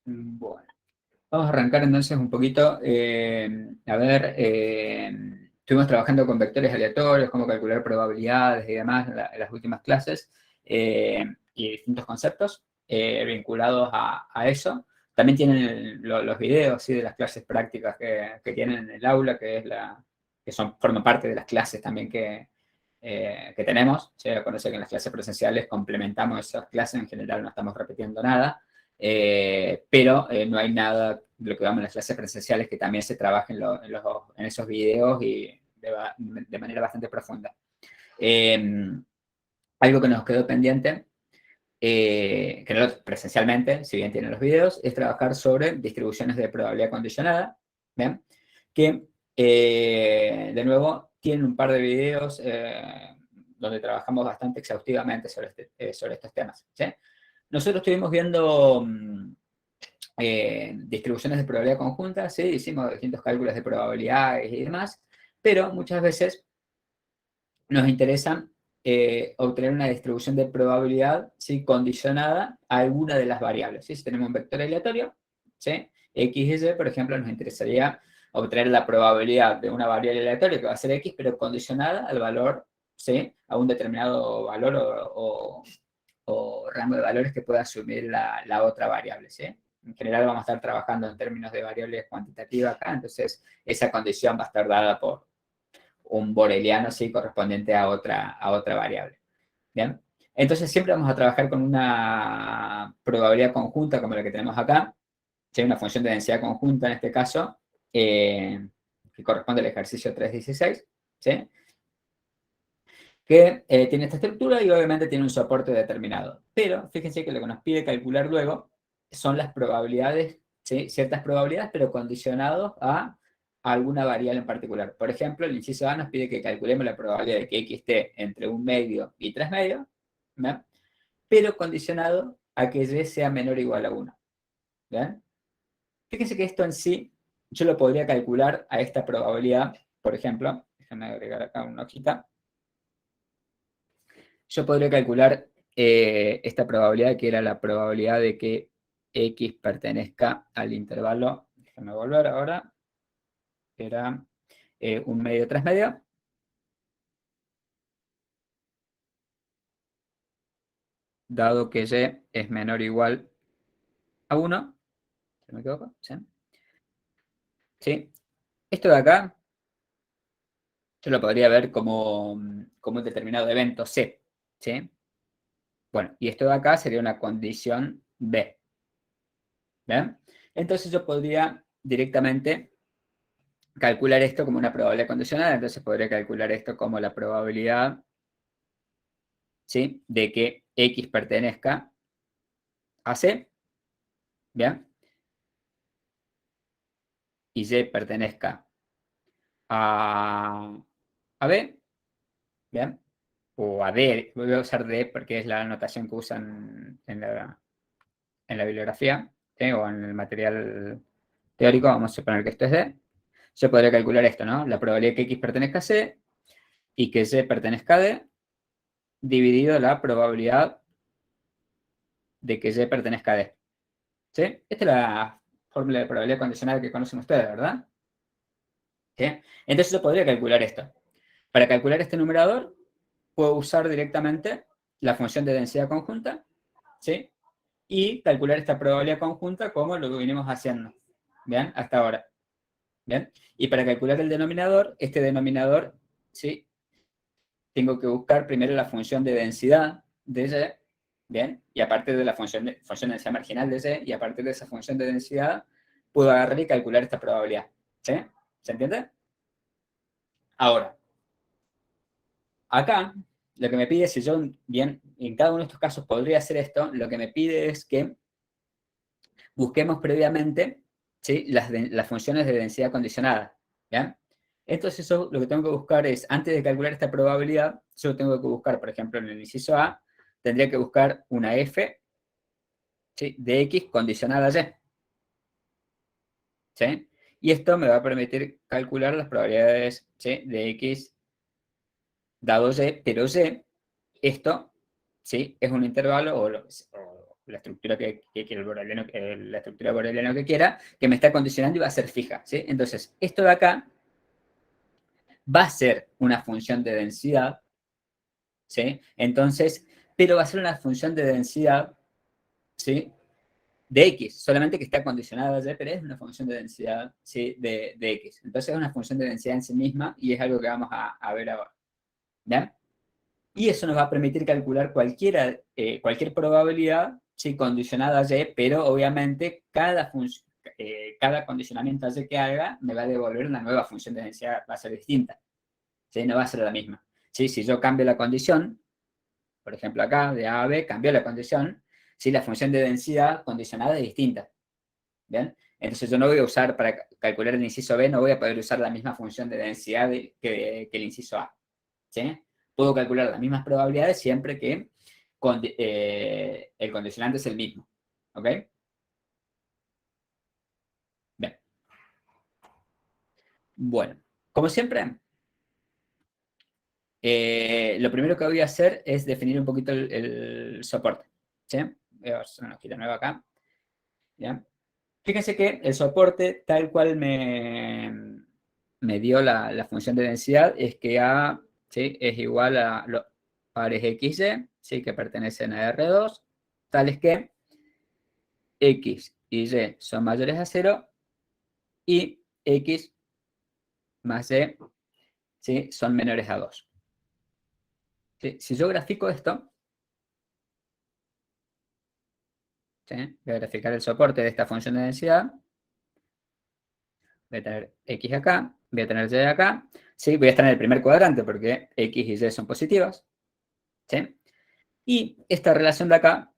Bueno, vamos a arrancar entonces un poquito. Estuvimos trabajando con vectores aleatorios, cómo calcular probabilidades y demás en las últimas clases, y distintos conceptos vinculados a eso. También tienen los videos, ¿sí?, de las clases prácticas que tienen en el aula, forman parte de las clases también que tenemos. ¿Sí? Acuérdense que en las clases presenciales complementamos esas clases, en general no estamos repitiendo nada. Pero no hay nada de lo que vamos en las clases presenciales que también se trabaje en esos videos y de manera bastante profunda. Algo que nos quedó pendiente, que no presencialmente, si bien tienen los videos, es trabajar sobre distribuciones de probabilidad condicionada, ¿bien? Que, de nuevo, tienen un par de videos donde trabajamos bastante exhaustivamente sobre estos temas, ¿sí? Nosotros estuvimos viendo distribuciones de probabilidad conjunta, ¿sí? Hicimos distintos cálculos de probabilidades y demás, pero muchas veces nos interesa obtener una distribución de probabilidad, ¿sí?, condicionada a alguna de las variables, ¿sí? Si tenemos un vector aleatorio, ¿sí?, x y y, por ejemplo, nos interesaría obtener la probabilidad de una variable aleatoria que va a ser x, pero condicionada al valor, ¿sí?, a un determinado valor o rango de valores que pueda asumir la otra variable, ¿sí? En general vamos a estar trabajando en términos de variables cuantitativas acá, entonces esa condición va a estar dada por un boreliano, ¿sí?, correspondiente a otra variable. ¿Bien? Entonces siempre vamos a trabajar con una probabilidad conjunta como la que tenemos acá, ¿sí?, una función de densidad conjunta en este caso, que corresponde al ejercicio 3.16, ¿sí?, que tiene esta estructura y obviamente tiene un soporte determinado. Pero fíjense que lo que nos pide calcular luego son las probabilidades, ¿sí?, ciertas probabilidades, pero condicionados a alguna variable en particular. Por ejemplo, el inciso A nos pide que calculemos la probabilidad de que x esté entre 1 medio y 3 medios, ¿no?, pero condicionado a que y sea menor o igual a 1. ¿Bien? Fíjense que esto en sí, yo lo podría calcular a esta probabilidad, por ejemplo, déjenme agregar acá una hojita. Yo podría calcular esta probabilidad, que era la probabilidad de que x pertenezca al intervalo, déjenme volver ahora, era 1 medio, 3 medio. Dado que y es menor o igual a 1, ¿se me equivoco? ¿Sí? ¿Sí? Esto de acá, yo lo podría ver como un determinado evento C, ¿sí? Bueno, y esto de acá sería una condición B, ¿bien? Entonces yo podría directamente calcular esto como una probabilidad condicionada, entonces podría calcular esto como la probabilidad, ¿sí?, de que X pertenezca a C, ¿bien?, y Y pertenezca a B, ¿bien?, o a D, voy a usar D porque es la notación que usan en la bibliografía, ¿sí?, o en el material teórico, vamos a suponer que esto es D. Yo podría calcular esto, ¿no?, la probabilidad de que X pertenezca a C y que Y pertenezca a D, dividido la probabilidad de que Y pertenezca a D. ¿Sí? Esta es la fórmula de probabilidad condicional que conocen ustedes, ¿verdad? ¿Sí? Entonces yo podría calcular esto. Para calcular este numerador, puedo usar directamente la función de densidad conjunta, ¿sí?, y calcular esta probabilidad conjunta como lo que venimos haciendo, ¿bien?, hasta ahora. ¿Bien? Y para calcular el denominador, este denominador, ¿sí?, tengo que buscar primero la función de densidad de Y, ¿bien?, y aparte de la función de densidad marginal de Y, y a partir de esa función de densidad, puedo agarrar y calcular esta probabilidad. ¿Sí? ¿Se entiende? Ahora, acá, lo que me pide, si yo, bien, en cada uno de estos casos podría hacer esto, lo que me pide es que busquemos previamente, ¿sí?, las funciones de densidad condicionada. ¿Bien? Entonces, yo lo que tengo que buscar es, antes de calcular esta probabilidad, yo tengo que buscar, por ejemplo, en el inciso A, tendría que buscar una f, ¿sí?, de x condicionada a y. ¿Sí? Y esto me va a permitir calcular las probabilidades, ¿sí?, de x dado y, pero y, esto, ¿sí?, es un intervalo, la estructura el boreliano, la estructura boreliano que quiera, que me está condicionando y va a ser fija, ¿sí? Entonces, esto de acá va a ser una función de densidad, ¿sí? Entonces, pero va a ser una función de densidad, ¿sí? De X, solamente que está condicionada a Y, pero es una función de densidad, ¿sí? De X. Entonces es una función de densidad en sí misma y es algo que vamos a ver ahora, ¿ya? Y eso nos va a permitir calcular cualquier probabilidad, ¿sí? Condicionada a Y, pero obviamente cada condicionamiento a Y que haga me va a devolver una nueva función de densidad, va a ser distinta, ¿sí? No va a ser la misma. ¿Sí? Si yo cambio la condición, por ejemplo acá, de A a B, cambio la condición, ¿sí? La función de densidad condicionada es distinta. ¿Bien? Entonces yo no voy a usar, para calcular el inciso B, no voy a poder usar la misma función de densidad que el inciso A. ¿Sí? Puedo calcular las mismas probabilidades siempre que el condicionante es el mismo. ¿Ok? Bien. Bueno, como siempre, lo primero que voy a hacer es definir un poquito el soporte. ¿Sí? Voy a hacer una hojita nueva acá. ¿Ya? Fíjense que el soporte, tal cual me dio la función de densidad, es que A, ¿sí? Es igual a los pares XY, ¿sí? Que pertenecen a R2, tales que X y Y son mayores a 0 y X más Y, ¿sí? Son menores a 2. ¿Sí? Si yo grafico esto, ¿sí? Voy a graficar el soporte de esta función de densidad, voy a tener X acá, voy a tener Y acá, ¿sí? Voy a estar en el primer cuadrante porque X y Y son positivas, ¿sí? Y esta relación de acá,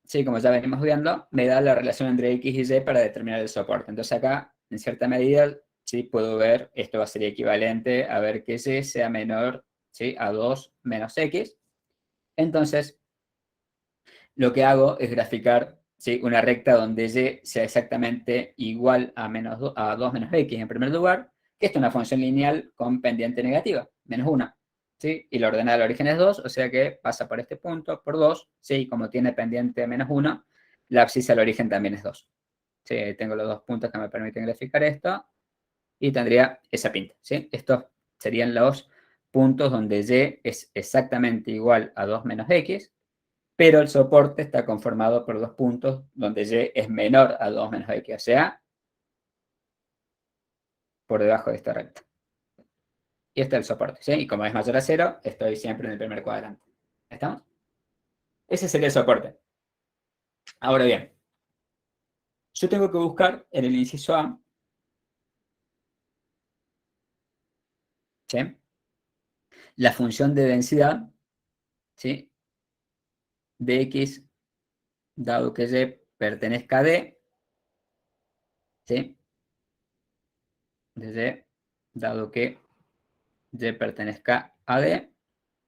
¿sí? Como ya venimos viendo, me da la relación entre X y Y para determinar el soporte. Entonces acá, en cierta medida, ¿sí? Puedo ver, esto va a ser equivalente a ver que Y sea menor, ¿sí? A 2 menos X. Entonces, lo que hago es graficar, ¿sí? Una recta donde Y sea exactamente igual a, a 2 menos X en primer lugar, que esta es una función lineal con pendiente negativa, menos 1. ¿Sí? Y la ordenada del origen es 2, o sea que pasa por este punto, por 2, ¿sí? Y como tiene pendiente menos 1, la abscisa al origen también es 2. ¿Sí? Tengo los dos puntos que me permiten graficar esto, y tendría esa pinta, ¿sí? Estos serían los puntos donde Y es exactamente igual a 2 menos X, pero el soporte está conformado por dos puntos donde Y es menor a 2 menos X, o sea, por debajo de esta recta. Y este es el soporte, ¿sí? Y como es mayor a 0, estoy siempre en el primer cuadrante. ¿Estamos? Ese sería el soporte. Ahora bien, yo tengo que buscar en el inciso A, ¿sí? La función de densidad, ¿sí? De X, dado que Y pertenezca a D, ¿sí? De Y, dado que Y pertenezca a D,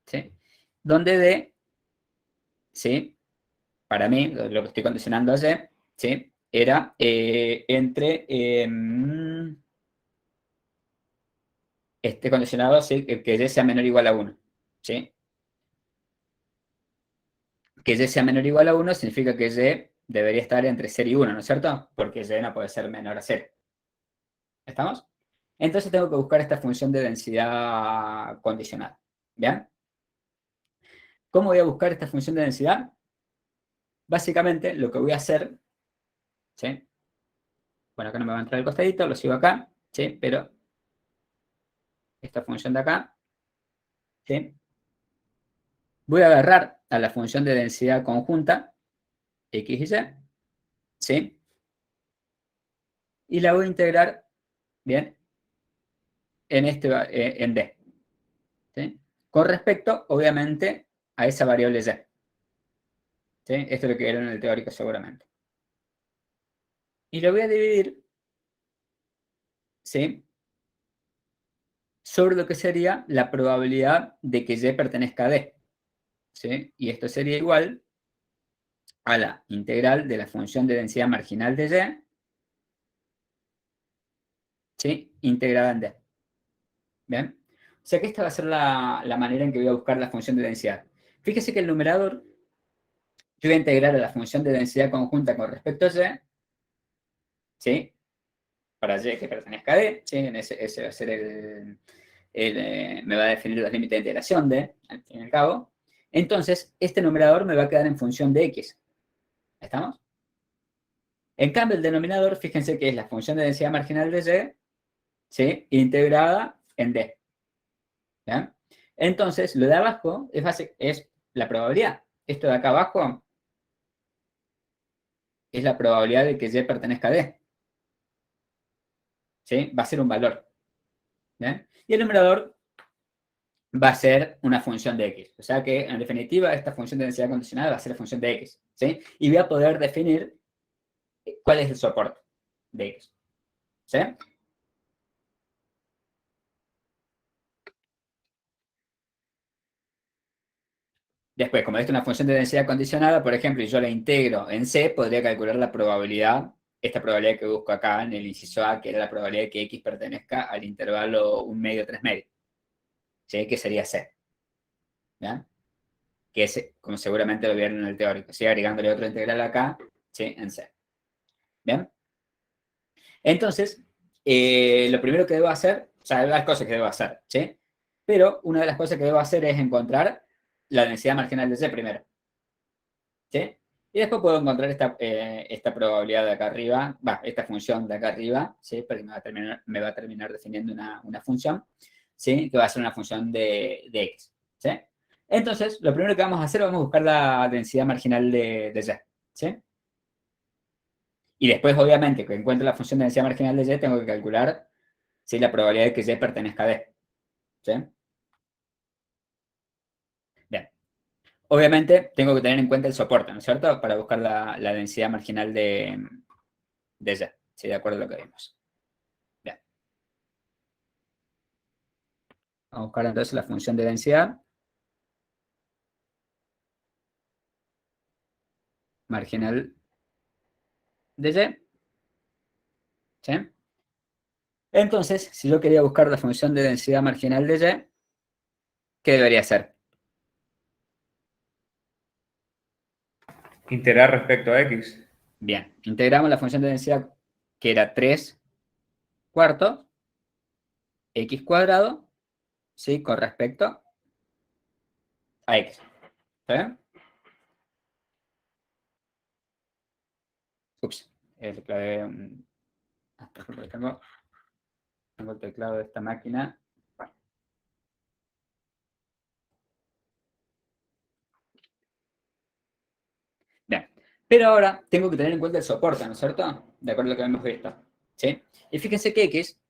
¿sí? Donde D, ¿sí? Para mí, lo que estoy condicionando a Y, ¿sí? Era entre este condicionado, ¿sí? Que Y sea menor o igual a 1, ¿sí? Que Y sea menor o igual a 1 significa que Y debería estar entre 0 y 1, ¿no es cierto? Porque Y no puede ser menor a 0. ¿Estamos? Entonces tengo que buscar esta función de densidad condicionada. ¿Bien? ¿Cómo voy a buscar esta función de densidad? Básicamente lo que voy a hacer, ¿sí? Bueno, acá no me va a entrar el costadito, lo sigo acá, ¿sí? Pero esta función de acá, ¿sí? Voy a agarrar a la función de densidad conjunta, X y Y, ¿sí? Y la voy a integrar, ¿bien? En D, ¿sí? Con respecto, obviamente, a esa variable Y, ¿sí? Esto es lo que vieron en el teórico seguramente. Y lo voy a dividir, ¿sí? Sobre lo que sería la probabilidad de que Y pertenezca a D, ¿sí? Y esto sería igual a la integral de la función de densidad marginal de Y, ¿sí? Integrada en D. ¿Bien? O sea que esta va a ser la manera en que voy a buscar la función de densidad. Fíjese que el numerador yo voy a integrar a la función de densidad conjunta con respecto a y, ¿sí? Para y que pertenezca a D, ¿sí? Ese va a ser me va a definir los límites de integración de, al fin y al cabo. Entonces, este numerador me va a quedar en función de X. ¿Estamos? En cambio, el denominador, fíjense que es la función de densidad marginal de Y, ¿sí? Integrada en D. ¿Ya? Entonces, lo de abajo es la probabilidad. Esto de acá abajo es la probabilidad de que Y pertenezca a D. ¿Sí? Va a ser un valor. ¿Ya? Y el numerador va a ser una función de X. O sea que, en definitiva, esta función de densidad condicional va a ser la función de X. ¿Sí? Y voy a poder definir cuál es el soporte de X. ¿Sí? Después, como esto es una función de densidad condicionada, por ejemplo, y yo la integro en C, podría calcular la probabilidad, esta probabilidad que busco acá en el inciso A, que era la probabilidad de que X pertenezca al intervalo 1 medio, 3 medio. ¿Sí? Que sería C. ¿Ya? Que es, como seguramente lo vieron en el teórico, ¿sí? Agregándole otro integral acá, ¿sí? En C. ¿Bien? Entonces, lo primero que debo hacer, o sea, hay varias cosas que debo hacer, ¿sí? Pero una de las cosas que debo hacer es encontrar la densidad marginal de C primero, ¿sí? Y después puedo encontrar esta probabilidad de acá arriba, esta función de acá arriba, ¿sí? Porque me va a terminar definiendo una función, ¿sí? Que va a ser una función de X, ¿sí? Entonces, lo primero que vamos a hacer, vamos a buscar la densidad marginal de Y, ¿sí? Y después, obviamente, que encuentre la función de densidad marginal de Y, tengo que calcular si la probabilidad de que Y pertenezca a D, ¿sí? Bien. Obviamente, tengo que tener en cuenta el soporte, ¿no es cierto? Para buscar la densidad marginal de Y, ¿sí? De acuerdo a lo que vimos. Bien. Vamos a buscar entonces la función de densidad marginal de Y, ¿sí? Entonces, si yo quería buscar la función de densidad marginal de Y, ¿qué debería hacer? Integrar respecto a X. Bien, integramos la función de densidad que era 3 cuartos X cuadrado, ¿sí? Con respecto a X, ¿sí? Ups, el clave, por ejemplo, tengo el teclado de esta máquina. Bien, pero ahora tengo que tener en cuenta el soporte, ¿no es cierto? De acuerdo a lo que hemos visto, ¿sí? Y fíjense que X,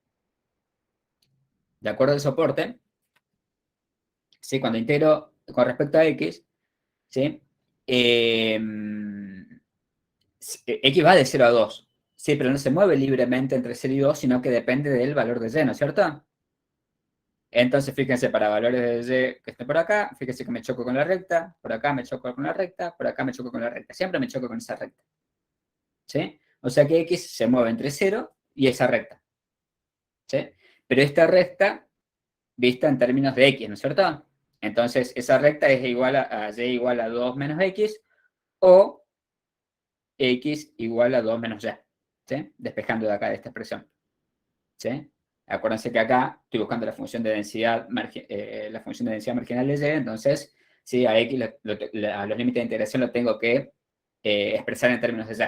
de acuerdo al soporte, ¿sí? Cuando integro con respecto a X, ¿sí? Eh, X va de 0 a 2, ¿sí? Pero no se mueve libremente entre 0 y 2, sino que depende del valor de Y, ¿no es cierto? Entonces, fíjense, para valores de Y que estén por acá, fíjense que me choco con la recta, por acá me choco con la recta, por acá me choco con la recta. Siempre me choco con esa recta, ¿sí? O sea que X se mueve entre 0 y esa recta, ¿sí? Pero esta recta vista en términos de X, ¿no es cierto? Entonces, esa recta es igual a Y igual a 2 menos X o X igual a 2 menos Y, ¿sí? Despejando de acá de esta expresión, ¿sí? Acuérdense que acá estoy buscando la función de densidad, la función de densidad marginal de Y, entonces, sí, a X, a los límites de integración lo tengo que expresar en términos de Y,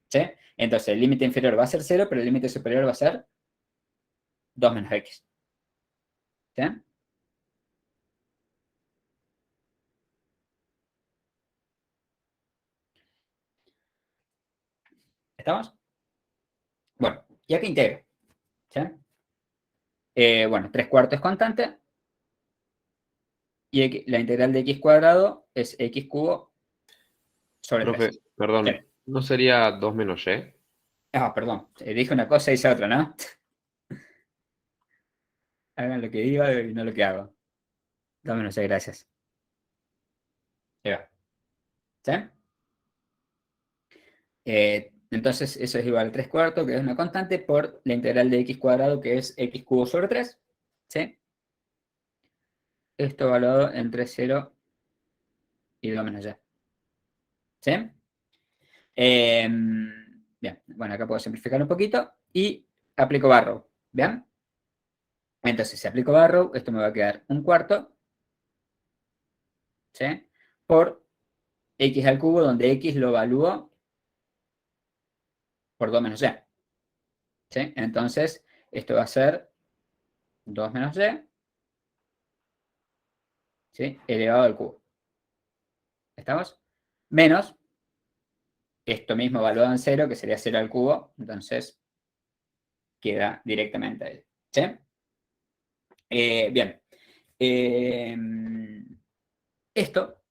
¿sí? Entonces, el límite inferior va a ser 0, pero el límite superior va a ser 2 menos X, ¿sí? ¿Estamos? Bueno, y aquí integro, ¿sí? Bueno, 3 cuartos es constante, y la integral de X cuadrado es X cubo sobre Profe, 3. Sí. perdón, ¿no sería 2 menos Y? Ah, perdón, dije una cosa y hice otra, ¿no? Hagan lo que digo y no lo que hago. Dame no sé, gracias. Ahí va. ¿Sí? Entonces, eso es igual a 3 cuartos, que es una constante, por la integral de X cuadrado, que es X cubo sobre 3. ¿Sí? Esto evaluado entre 0 y 2 menos Y. ¿Sí? Bien, bueno, acá puedo simplificar un poquito y aplico Barrow. ¿Bien? Entonces, si aplico Barrow, esto me va a quedar un cuarto, ¿sí? Por x al cubo, donde x lo evalúo por 2 menos y. ¿Sí? Entonces, esto va a ser 2 menos y, ¿sí? Elevado al cubo. ¿Estamos? Menos esto mismo evaluado en 0, que sería 0 al cubo, entonces queda directamente ahí. ¿Sí? Bien. Eh, esto,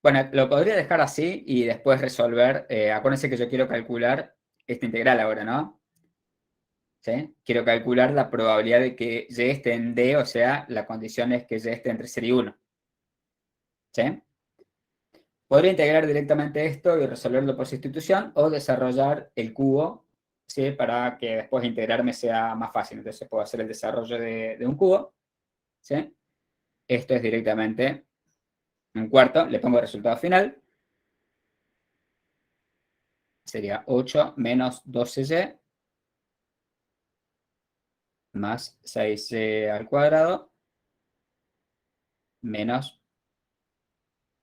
bueno, lo podría dejar así y después resolver. Acuérdense que yo quiero calcular esta integral ahora, ¿no? ¿Sí? Quiero calcular la probabilidad de que y esté en D, o sea, la condición es que y esté entre 0 y 1. ¿Sí? Podría integrar directamente esto y resolverlo por sustitución o desarrollar el cubo, ¿sí? Para que después integrarme sea más fácil. Entonces puedo hacer el desarrollo de un cubo, ¿sí? Esto es directamente un cuarto, le pongo el resultado final, sería 8 menos 12y más 6y al cuadrado menos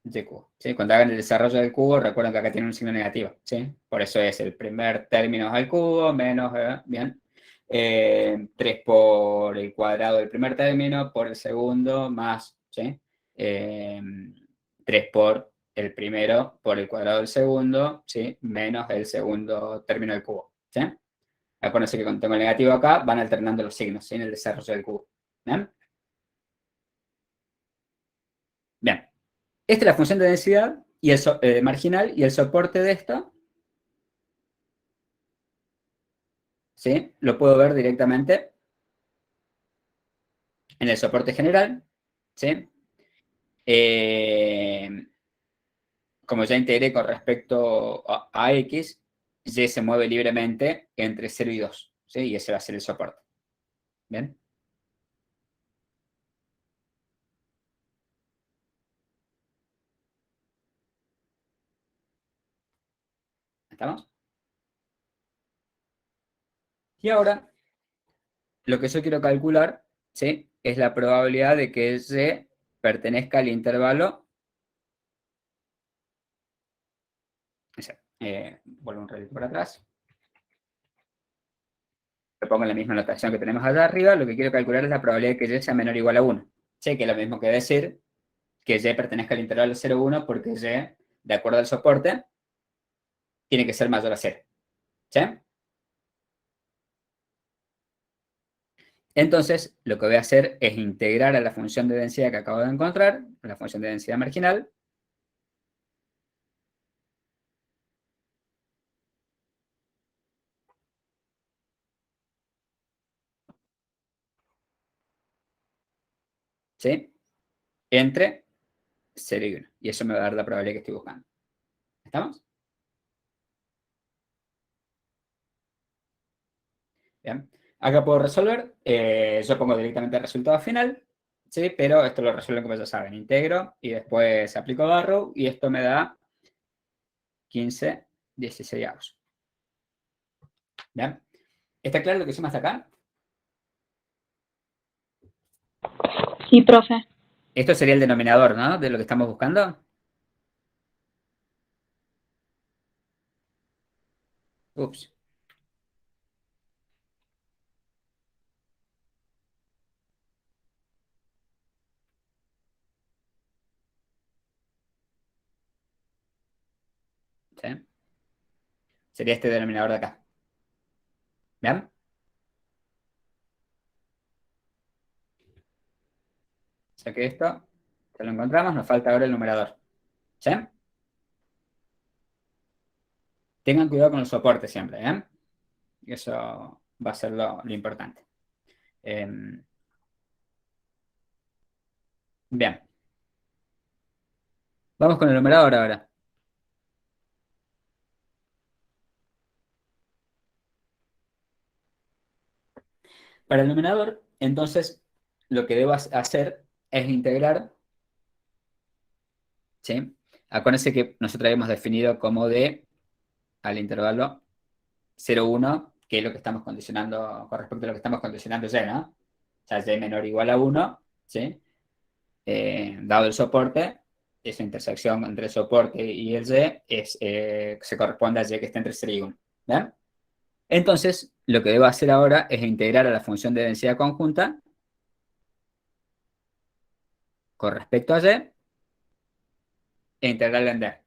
y cubo. ¿Sí? Cuando hagan el desarrollo del cubo, recuerden que acá tiene un signo negativo. ¿Sí? Por eso es el primer término al cubo menos, bien, 3 por el cuadrado del primer término por el segundo más, ¿sí? 3 por el primero por el cuadrado del segundo, ¿sí? Menos el segundo término del cubo. ¿Sí? Acuérdense que cuando tengo el negativo acá, van alternando los signos, ¿sí? En el desarrollo del cubo. ¿Bien? Bien. Esta es la función de densidad y el marginal y el soporte de esto, ¿sí? Lo puedo ver directamente en el soporte general, ¿sí? Eh, como ya integré con respecto a X, Y se mueve libremente entre 0 y 2, ¿sí? Y ese va a ser el soporte. ¿Bien? ¿Estamos? Y ahora, lo que yo quiero calcular, ¿sí? Es la probabilidad de que Y pertenezca al intervalo. Vuelvo un ratito para atrás. Lo pongo en la misma notación que tenemos allá arriba. Lo que quiero calcular es la probabilidad de que Y sea menor o igual a 1. ¿Sí? Que es lo mismo que decir que Y pertenezca al intervalo 0,1 porque Y, de acuerdo al soporte, tiene que ser mayor a 0. ¿Sí? Entonces, lo que voy a hacer es integrar a la función de densidad que acabo de encontrar, la función de densidad marginal, ¿sí? Entre 0 y 1. Y eso me va a dar la probabilidad que estoy buscando. ¿Estamos? Bien. Acá puedo resolver. Yo pongo directamente el resultado final, ¿sí? Pero esto lo resuelvo como ya saben. Integro y después aplico Barrow y esto me da 15/16. ¿Bien? ¿Está claro lo que hicimos hasta acá? Sí, profe. Esto sería el denominador, ¿no? De lo que estamos buscando. Ups. ¿Sí? Sería este denominador de acá. ¿Bien? O sea que esto, ya lo encontramos, nos falta ahora el numerador. ¿Sí? Tengan cuidado con el soporte siempre, ¿eh? Eso va a ser lo importante. Bien. Vamos con el numerador ahora. Para el numerador, entonces, lo que debo hacer es integrar, ¿sí? Acuérdense que nosotros habíamos definido como D al intervalo 0, 1, que es lo que estamos condicionando con respecto a lo que estamos condicionando Y, ¿no? O sea, Y menor o igual a 1, ¿sí? Dado el soporte, esa intersección entre el soporte y el Y se corresponde a Y que está entre 0 y 1. ¿Bien? Entonces, lo que debo hacer ahora es integrar a la función de densidad conjunta con respecto a Y e integrarla en D.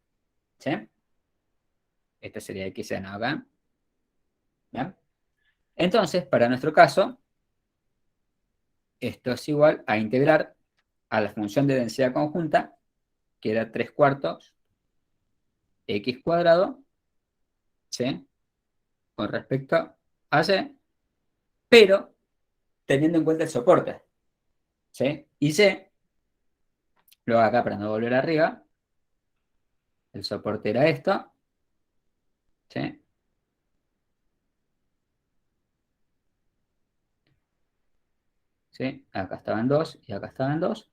¿Sí? Esto sería X en acá. ¿Bien? Entonces, para nuestro caso, esto es igual a integrar a la función de densidad conjunta, que era 3/4 X cuadrado, ¿sí? Con respecto a Y, pero teniendo en cuenta el soporte, ¿sí? Y Y, lo hago acá para no volver arriba, el soporte era esto, ¿sí? ¿Sí? Acá estaban 2 y acá estaban 2,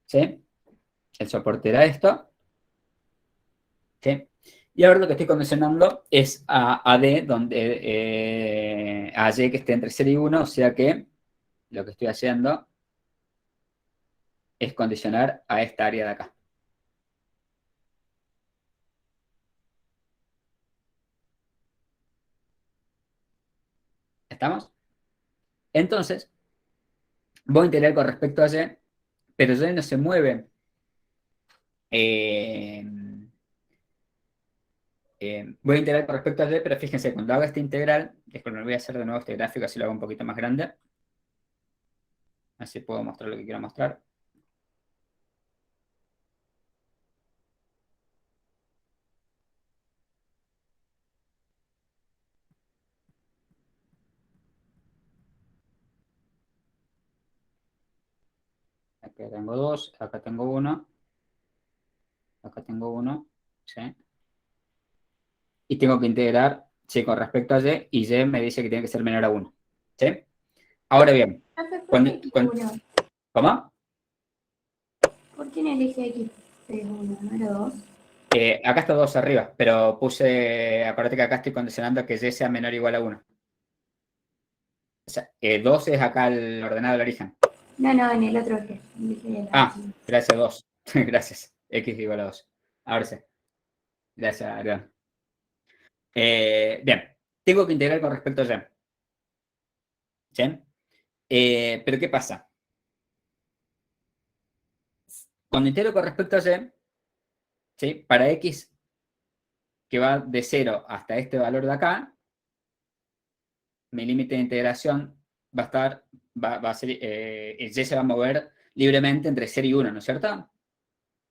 ¿sí? El soporte era esto, ¿sí? Y ahora lo que estoy condicionando es a D, donde, a Y que esté entre 0 y 1, o sea que lo que estoy haciendo es condicionar a esta área de acá. ¿Estamos? Entonces, voy a integrar con respecto a Y, pero Y no se mueve. eh, Voy a integrar con respecto a Y, pero fíjense, cuando haga esta integral, después voy a hacer de nuevo este gráfico, así lo hago un poquito más grande. Así puedo mostrar lo que quiero mostrar. Acá tengo 2, acá tengo 1, acá tengo 1, ¿sí? Y tengo que integrar, sí, con respecto a Y Y me dice que tiene que ser menor a 1, ¿sí? Ahora bien, ¿Por qué X1? ¿cómo? ¿Por qué no elige X es 1, no era 2? Acá está 2 arriba, pero acuérdate que acá estoy condicionando que Y sea menor o igual a 1. O sea, 2 es acá el ordenado del origen. No, en el otro eje. Ah, gracias, 2. Gracias. X igual a 2. Ahora sí. Gracias, Adrián. Bien. Tengo que integrar con respecto a Y. ¿Sí? Pero ¿qué pasa? Cuando integro con respecto a Y, ¿sí? Para X que va de 0 hasta este valor de acá, mi límite de integración va a ser, Y se va a mover libremente entre 0 y 1, ¿no es cierto?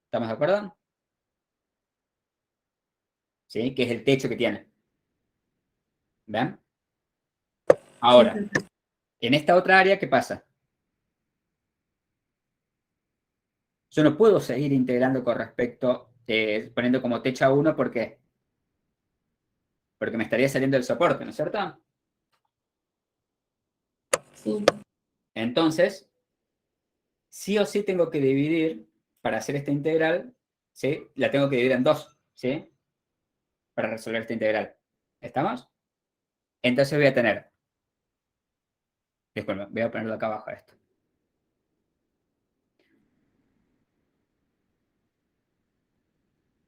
¿Estamos de acuerdo? ¿Sí? Que es el techo que tiene. ¿Ven? Ahora, en esta otra área, ¿qué pasa? Yo no puedo seguir integrando con respecto, poniendo como techo a 1, ¿por qué? Porque me estaría saliendo el soporte, ¿no es cierto? Sí. Entonces, sí o sí tengo que dividir, para hacer esta integral, ¿sí? La tengo que dividir en 2, ¿sí? Para resolver esta integral. ¿Estamos? Entonces voy a tener, disculpen, voy a ponerlo acá abajo esto.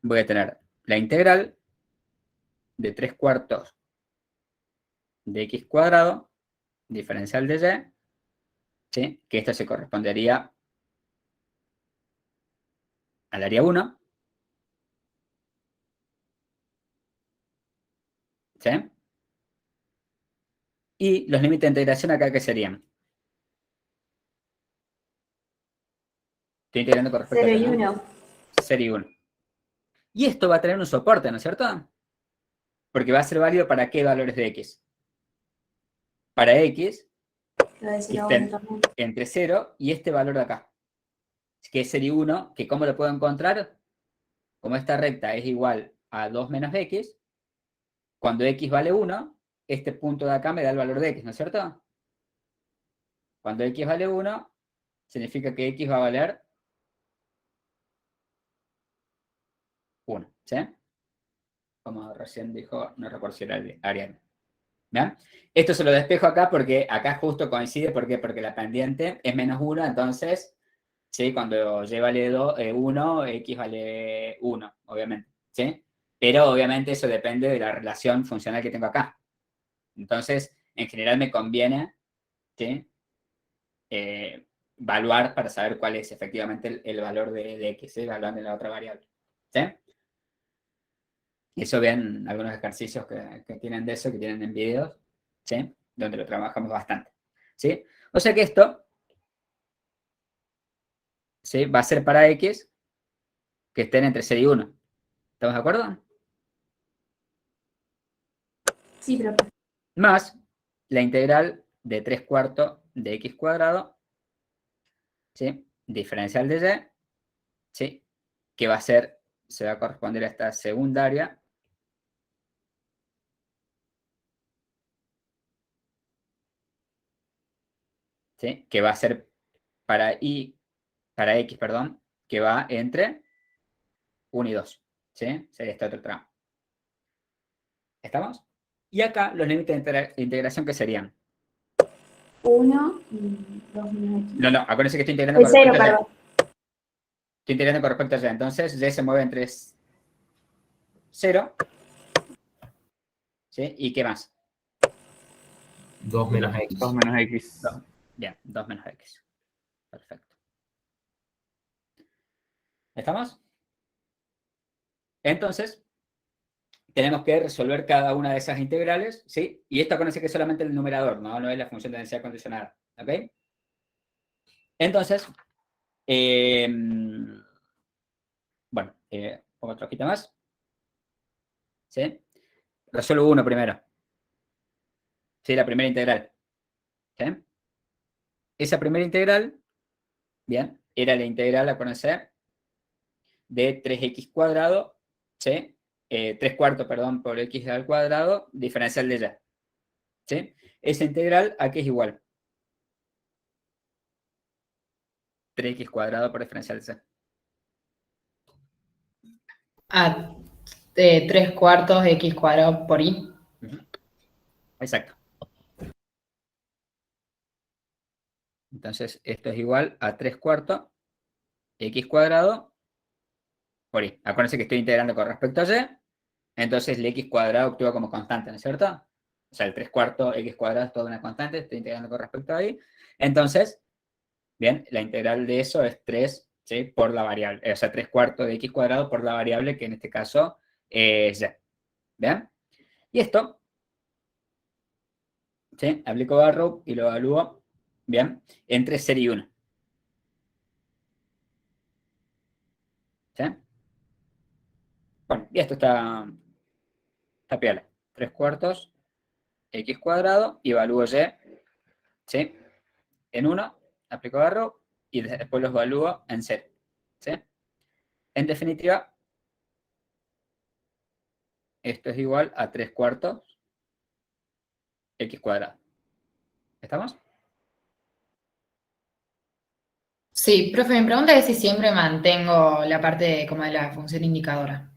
Voy a tener la integral de 3/4 de X cuadrado, diferencial de Y, ¿sí? Que esto se correspondería al área 1, ¿sí? Y los límites de integración acá, ¿qué serían? Estoy integrando con respecto 0 a y ¿no? 1. 0 y 1. Y esto va a tener un soporte, ¿no es cierto? Porque va a ser válido para qué valores de X. Para X, Lo de que 0 a 1 estén también. entre 0 y este valor de acá, que es 0 y 1, que ¿cómo lo puedo encontrar? Como esta recta es igual a 2 menos X, cuando X vale 1, este punto de acá me da el valor de X, ¿no es cierto? Cuando X vale 1, significa que X va a valer ¿Sí? Como recién dijo, no recuerdo si era Ariane. ¿Bien? Esto se lo despejo acá porque acá justo coincide. ¿Por qué? Porque la pendiente es -1, entonces, ¿sí? Cuando y vale 1, x vale 1, obviamente. ¿Sí? Pero obviamente eso depende de la relación funcional que tengo acá. Entonces, en general me conviene, ¿sí? Evaluar para saber cuál es efectivamente el valor de x, ¿sí? Evaluando la otra variable. ¿Sí? Eso ven algunos ejercicios que tienen de eso, que tienen en videos, ¿sí? Donde lo trabajamos bastante, ¿sí? O sea que esto, ¿sí? Va a ser para x que estén entre 0 y 1. ¿Estamos de acuerdo? Sí, profe. Más la integral de 3/4 de x cuadrado, ¿sí? Diferencial de y, ¿sí? Que va a ser, se va a corresponder a esta secundaria, ¿sí? Que va a ser para x, perdón, que va entre 1 y 2, ¿sí? Sería este otro tramo. ¿Estamos? Y acá los límites de integración, ¿qué serían? 1 y 2 menos x. No, acuérdense que estoy integrando con 0, respecto a y. perdón. Estoy integrando con respecto a y. Entonces, y se mueve entre 0, ¿sí? ¿Y qué más? 2 menos x. 2 menos x. Bien, 2 menos x. Perfecto. ¿Estamos? Entonces, tenemos que resolver cada una de esas integrales, ¿sí? Y esto acuérdense que es solamente el numerador, no es la función de densidad condicionada, ¿ok? Entonces, bueno, pongo otra hojita más, ¿sí? Resuelvo uno primero, ¿sí? La primera integral, ¿sí? Esa primera integral, bien, era la integral, acuérdense, de 3x cuadrado, ¿sí? 3/4, perdón, por x al cuadrado, diferencial de y, ¿sí? Esa integral, ¿a qué es igual? 3x cuadrado por diferencial de y. A 3/4 x cuadrado por y. Exacto. Entonces, esto es igual a 3/4 x cuadrado por y. Acuérdense que estoy integrando con respecto a y, entonces el x cuadrado actúa como constante, ¿no es cierto? O sea, el 3/4 x cuadrado es toda una constante, estoy integrando con respecto a y. Entonces, bien, la integral de eso es 3, ¿sí? Por la variable, o sea, 3/4 de x cuadrado por la variable, que en este caso es y. ¿Bien? Y esto, ¿sí? Aplico barrow y lo evalúo, ¿bien? Entre 0 y 1. ¿Sí? Bueno, y esto está piola. 3/4 x cuadrado y evalúo y, ¿sí? En 1, aplico barrow y después los evalúo en 0. ¿Sí? En definitiva, esto es igual a 3/4 x cuadrado. ¿Estamos? Sí, profe, mi pregunta es si siempre mantengo la parte como de la función indicadora.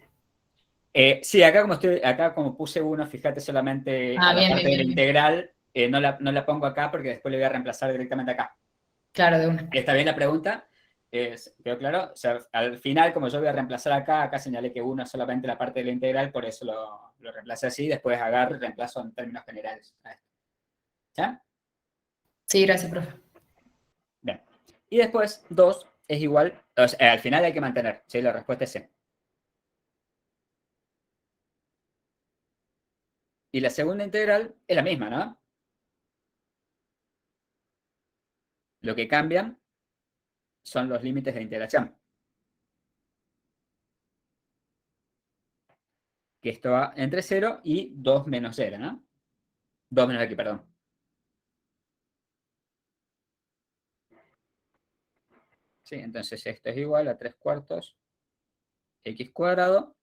Sí, acá como puse 1, fíjate solamente a la Bien, parte bien, de la bien. integral, no la pongo acá porque después le voy a reemplazar directamente acá. Claro, de una. ¿Está bien la pregunta? ¿Quedó claro? O sea, al final, como yo voy a reemplazar acá señalé que 1 es solamente la parte de la integral, por eso lo reemplacé así, después agarro y reemplazo en términos generales. ¿Ya? Sí, gracias, profe. Bien. Y después 2 es igual, o sea, al final hay que mantener, ¿sí? La respuesta es sí. Y la segunda integral es la misma, ¿no? Lo que cambian son los límites de integración. Que esto va entre 0 y 2 menos 0, ¿no? 2 menos x, perdón. Sí, entonces esto es igual a 3/4 x cuadrado,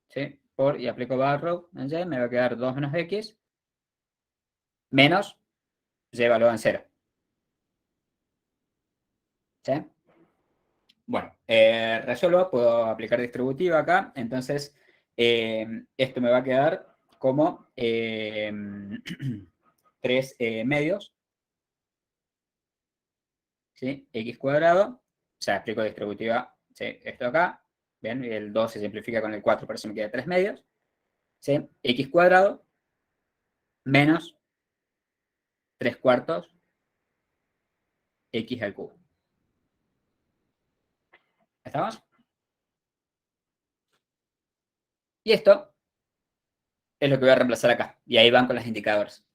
¿sí? Y aplico barrow en y, me va a quedar 2 menos x menos y evaluado en 0. ¿Sí? Bueno, resuelvo, puedo aplicar distributiva acá, entonces esto me va a quedar como 3 medios, ¿sí? X cuadrado, o sea, aplico distributiva, ¿sí? Esto acá, ¿ven? El 2 se simplifica con el 4, por eso me queda 3 medios, ¿sí? X cuadrado menos 3 cuartos X al cubo. ¿Estamos? Y esto es lo que voy a reemplazar acá. Y ahí van con los indicadores.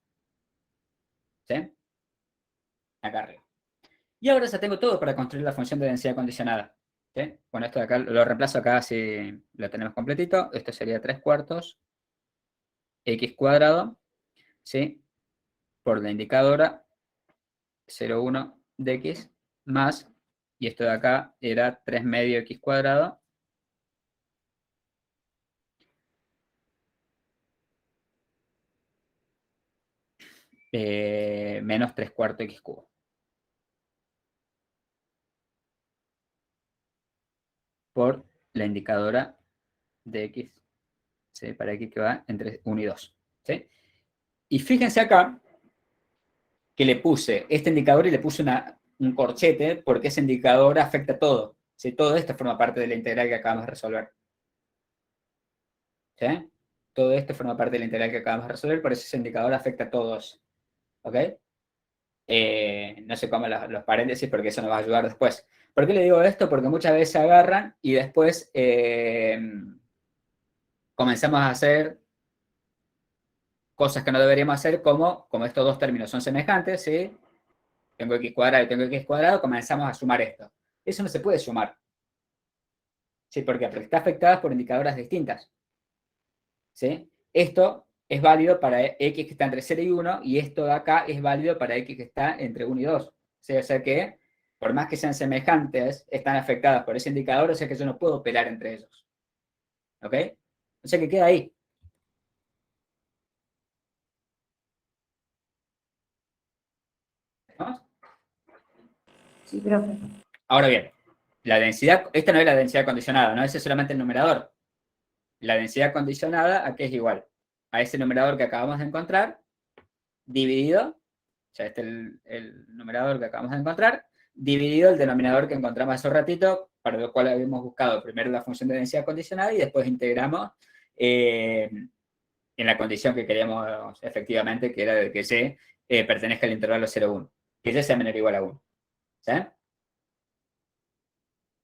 ¿Sí? Acá arriba. Y ahora ya tengo todo para construir la función de densidad condicionada. ¿Sí? Bueno, esto de acá lo reemplazo acá si lo tenemos completito. Esto sería 3 cuartos X cuadrado, ¿sí? Por la indicadora 0,1 de X más, y esto de acá era 3 medio X cuadrado menos 3 cuartos X cubo. Por la indicadora de X, ¿sí? Para X que va entre 1 y 2. ¿Sí? Y fíjense acá que le puse este indicador y le puse un corchete porque ese indicador afecta todo. ¿Sí? Todo esto forma parte de la integral que acabamos de resolver. ¿Sí? Todo esto forma parte de la integral que acabamos de resolver, por eso ese indicador afecta a todos. ¿Ok? No se comen los paréntesis porque eso nos va a ayudar después. ¿Por qué le digo esto? Porque muchas veces se agarran y después comenzamos a hacer cosas que no deberíamos hacer, como estos dos términos son semejantes, ¿sí? Tengo x cuadrado y tengo x cuadrado, comenzamos a sumar esto. Eso no se puede sumar. ¿Sí? ¿Por qué? Porque está afectada por indicadoras distintas. ¿Sí? Esto es válido para x que está entre 0 y 1, y esto de acá es válido para x que está entre 1 y 2. ¿Sí? O sea que, por más que sean semejantes, están afectadas por ese indicador, o sea que yo no puedo operar entre ellos. ¿Ok? O sea que queda ahí. ¿No? Sí, profe. Ahora bien, la densidad, esta no es la densidad condicionada, ¿no? Ese es solamente el numerador. La densidad condicionada, ¿a qué es igual? A ese numerador que acabamos de encontrar, dividido, o sea, este es el numerador que acabamos de encontrar, dividido el denominador que encontramos hace un ratito, para lo cual habíamos buscado primero la función de densidad condicionada y después integramos en la condición que queríamos efectivamente, que era de que y pertenezca al intervalo 0,1, que y sea menor o igual a 1. ¿Sí?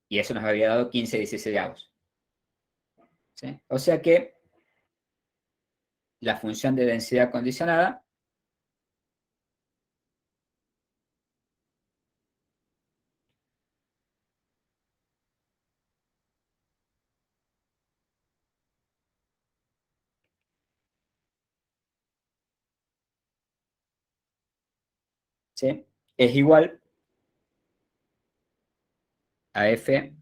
Y eso nos había dado 15/16. ¿Sí? O sea que la función de densidad condicionada ¿sí? Es igual a f,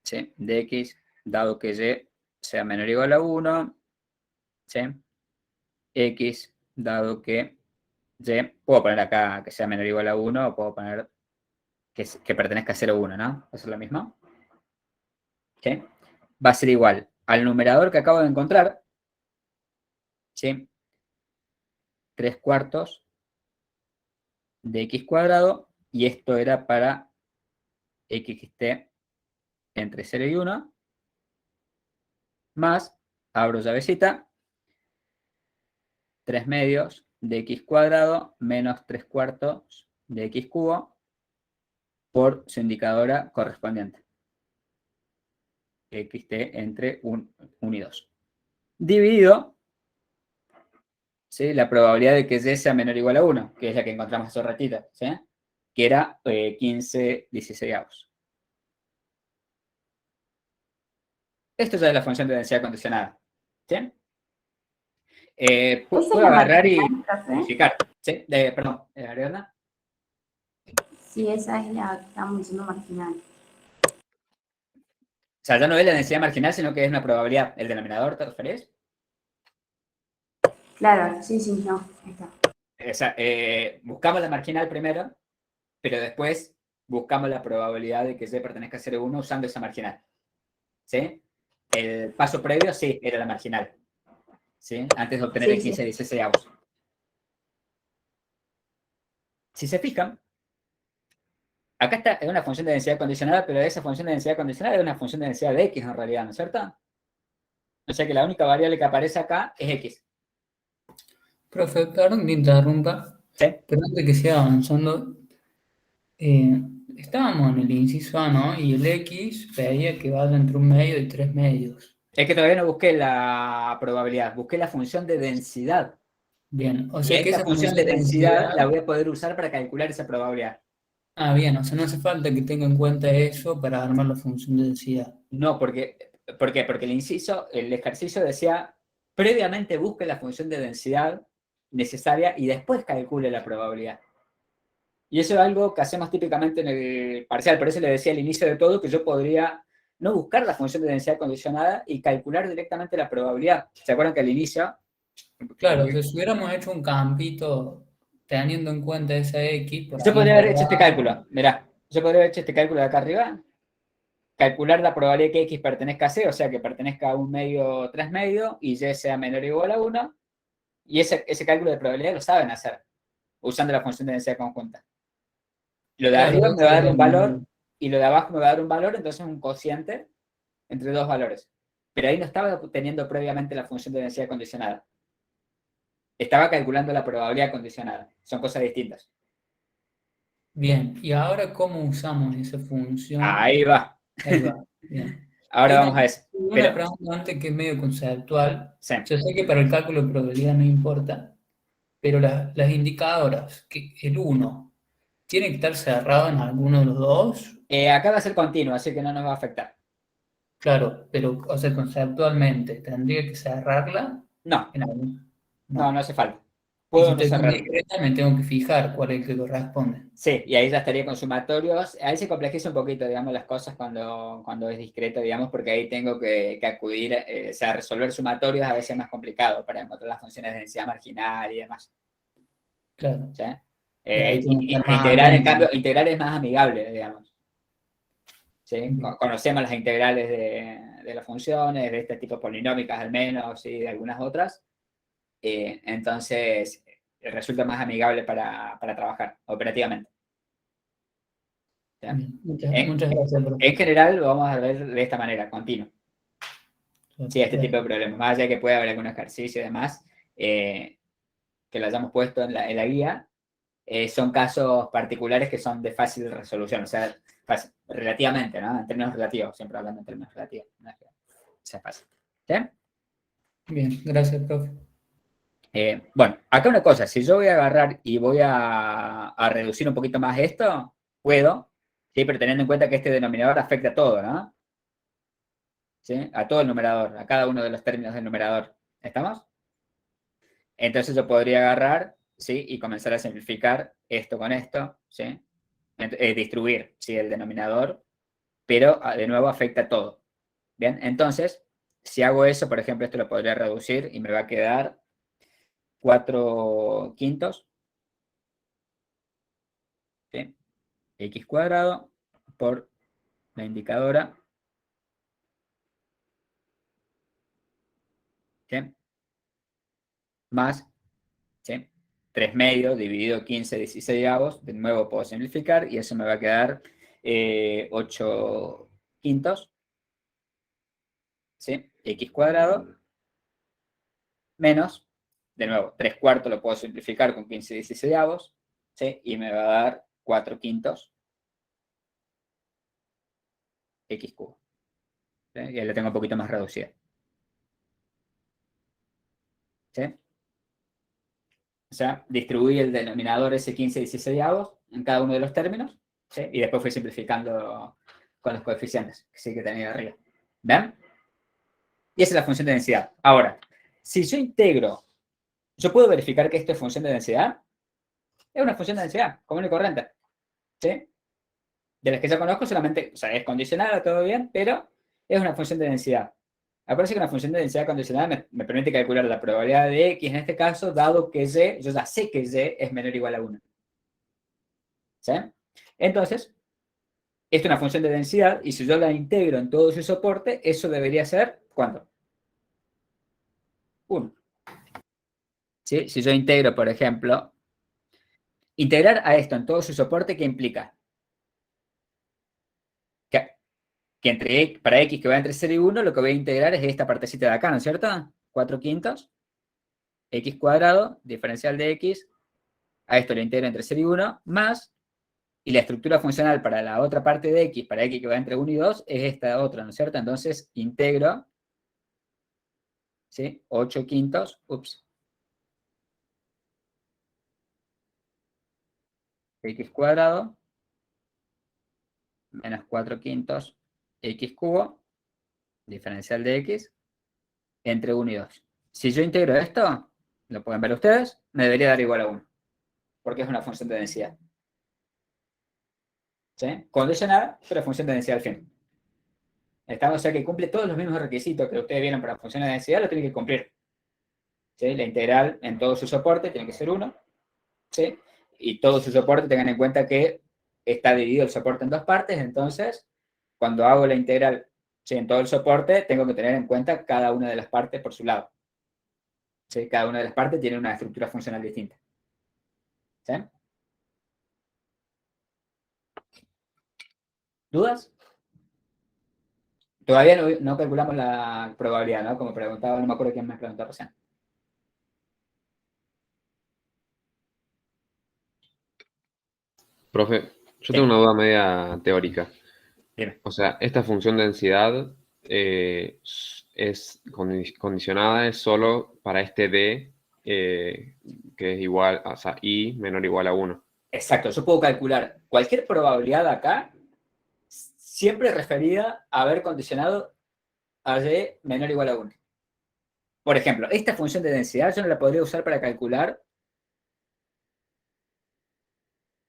¿sí? De x, dado que y sea menor o igual a 1, ¿sí? X, dado que y, puedo poner acá que sea menor o igual a 1, o puedo poner que pertenezca a 0,1, ¿no? Eso es lo mismo. ¿Sí? Va a ser igual al numerador que acabo de encontrar, ¿sí? 3 cuartos de x cuadrado, y esto era para x que esté entre 0 y 1, más, abro llavecita, 3 medios de x cuadrado menos 3 cuartos de x cubo por su indicadora correspondiente, x esté entre 1 y 2. Dividido, ¿sí? La probabilidad de que y sea menor o igual a 1, que es la que encontramos hace un ratito, ¿sí? Que era 15/16. Esto ya es la función de densidad condicionada. ¿Sí? ¿Esa es Puedo la agarrar y marginal, profe? modificar. ¿Sí? Perdón, Ariadna. Sí, esa es la que estamos diciendo marginal. O sea, ya no es la densidad marginal, sino que es una probabilidad. ¿El denominador te referís? Claro, sí, sí, no, ahí está. O sea, buscamos la marginal primero, pero después buscamos la probabilidad de que Y pertenezca a 0,1 usando esa marginal. ¿Sí? El paso previo, sí, era la marginal. ¿Sí? Antes de obtener Sí, el 15 sí. 16. Si se fijan, acá está en una función de densidad condicionada, pero esa función de densidad condicionada es una función de densidad de X en realidad, ¿no es cierto? O sea que la única variable que aparece acá es X. Profe, perdón que interrumpa, ¿Sí? pero antes que siga avanzando, estábamos en el inciso A, ¿no? Y el X pedía que vaya entre 1 medio y 3 medios. Es que todavía no busqué la probabilidad, busqué la función de densidad. Bien, o Y sea que esta esa función de densidad la voy a poder usar para calcular esa probabilidad. Ah, bien, o sea, no hace falta que tenga en cuenta eso para armar la función de densidad. No, ¿por qué? Porque el ejercicio decía, previamente busque la función de densidad necesaria y después calcule la probabilidad. Y eso es algo que hacemos típicamente en el parcial. Por eso le decía al inicio de todo que yo podría no buscar la función de densidad condicionada y calcular directamente la probabilidad. ¿Se acuerdan que al inicio? Claro, o sea, si hubiéramos hecho un campito teniendo en cuenta esa X, por Yo ahí podría en haber hecho este verdad, cálculo. Mirá, yo podría haber hecho este cálculo de acá arriba. Calcular la probabilidad que X pertenezca a C, o sea, que pertenezca a 1 medio, 3 medio, y Y sea menor o igual a 1. Y ese cálculo de probabilidad lo saben hacer, usando la función de densidad conjunta. Lo de claro, arriba me va a eso dar un es valor, y lo de abajo me va a dar un valor, entonces un cociente entre dos valores. Pero ahí no estaba obteniendo previamente la función de densidad condicionada. Estaba calculando la probabilidad condicionada. Son cosas distintas. bien. ¿Y ahora cómo usamos esa función? Ahí va. Ahí va, bien. Ahora vamos a eso. Una Pero, pregunta antes que es medio conceptual. sí. Yo sé que para el cálculo de probabilidad no importa, pero las indicadoras, que el 1, ¿tiene que estar cerrado en alguno de los dos? Acá va a ser continuo, así que no nos va a afectar. Claro, pero, o sea, conceptualmente, ¿tendría que cerrarla No, en algún? no hace falta. Y si Puedo no estoy con cerrarlo. discreta, me tengo que fijar cuál es el que corresponde. Sí, y ahí ya estaría con sumatorios. Ahí se complejiza un poquito, digamos, las cosas cuando es discreto, digamos, porque ahí tengo que acudir, o sea, resolver sumatorios a veces es más complicado para encontrar las funciones de densidad marginal y demás. Claro. ¿Sí? Y ahí tengo que estar más Integrar, en atento. cambio, integrar es más amigable, digamos. ¿Sí? Bien. Conocemos las integrales de las funciones, de este tipo polinómicas al menos, y de algunas otras. Entonces, resulta más amigable para trabajar operativamente. ¿Sí? Bien. Muchas gracias, profe. En general lo vamos a ver de esta manera, continuo. Sí, este tipo de problemas. Más allá de que puede haber algún ejercicio y demás, que lo hayamos puesto en la guía, son casos particulares que son de fácil resolución, o sea, relativamente, ¿no? En términos relativos, siempre hablando en términos relativos. No es que sea fácil. ¿Sí? Bien, gracias, profe. Bueno, acá una cosa, si yo voy a agarrar y voy a reducir un poquito más esto, puedo, ¿sí? Pero teniendo en cuenta que este denominador afecta a todo, ¿no? ¿Sí? A todo el numerador, a cada uno de los términos del numerador. ¿Estamos? Entonces yo podría agarrar, ¿sí? Y comenzar a simplificar esto con esto, ¿sí? Distribuir, ¿sí? El denominador, pero de nuevo afecta a todo. Bien, entonces, si hago eso, por ejemplo, esto lo podría reducir y me va a quedar 4 quintos, ¿sí? X cuadrado por la indicadora, ¿sí? Más, ¿sí? 3 medios dividido 15 16avos, de nuevo puedo simplificar y eso me va a quedar 8 quintos, ¿sí? X cuadrado menos, de nuevo, 3 cuartos lo puedo simplificar con 15 16avos, ¿sí? Y me va a dar 4 quintos X cubo. ¿Sí? Y ahí lo tengo un poquito más reducido. ¿Sí? O sea, distribuí el denominador ese 15 16avos en cada uno de los términos, ¿sí? Y después fui simplificando con los coeficientes que sí que tenía arriba. ¿Ven? Y esa es la función de densidad. Ahora, si yo integro, ¿yo puedo verificar que esto es función de densidad? Es una función de densidad, común y corriente. ¿Sí? De las que ya conozco solamente, o sea, es condicionada, todo bien, pero es una función de densidad. Aparece que una función de densidad condicionada me permite calcular la probabilidad de X en este caso, dado que Y, yo ya sé que Y es menor o igual a 1. ¿Sí? Entonces, Esto es una función de densidad, y si yo la integro en todo su soporte, eso debería ser, ¿cuánto? 1. ¿Sí? Si yo integro, por ejemplo, integrar a esto en todo su soporte, ¿qué implica? Que para x que va entre 0 y 1, lo que voy a integrar es esta partecita de acá, ¿no es cierto? 4/5, x cuadrado, diferencial de x, a esto lo integro entre 0 y 1, más, y la estructura funcional para la otra parte de x, para x que va entre 1 y 2, es esta otra, ¿no es cierto? Entonces, integro, ¿sí? 8/5, x cuadrado, menos 4/5, x cubo, diferencial de x, entre 1 y 2. Si yo integro esto, lo pueden ver ustedes, me debería dar igual a 1, porque es una función de densidad. ¿Sí? Condicionada, pero función de densidad al fin. O sea que cumple todos los mismos requisitos que ustedes vieron para función de densidad, lo tiene que cumplir. ¿Sí? La integral en todo su soporte tiene que ser 1. ¿Sí? Y todo su soporte, tengan en cuenta que está dividido el soporte en dos partes, entonces, cuando hago la integral, ¿sí?, en todo el soporte, tengo que tener en cuenta cada una de las partes por su lado. ¿Sí? Cada una de las partes tiene una estructura funcional distinta. ¿Sí? ¿Dudas? Todavía no calculamos la probabilidad, ¿no? Como preguntaba, no me acuerdo quién me preguntó recién. Profe, yo Sí. tengo una duda media teórica. Dime. O sea, esta función de densidad es condicionada, es solo para este D, que es igual, o sea, I menor o igual a 1. Exacto, yo puedo calcular cualquier probabilidad acá, siempre referida a haber condicionado a y menor o igual a 1. Por ejemplo, esta función de densidad yo no la podría usar para calcular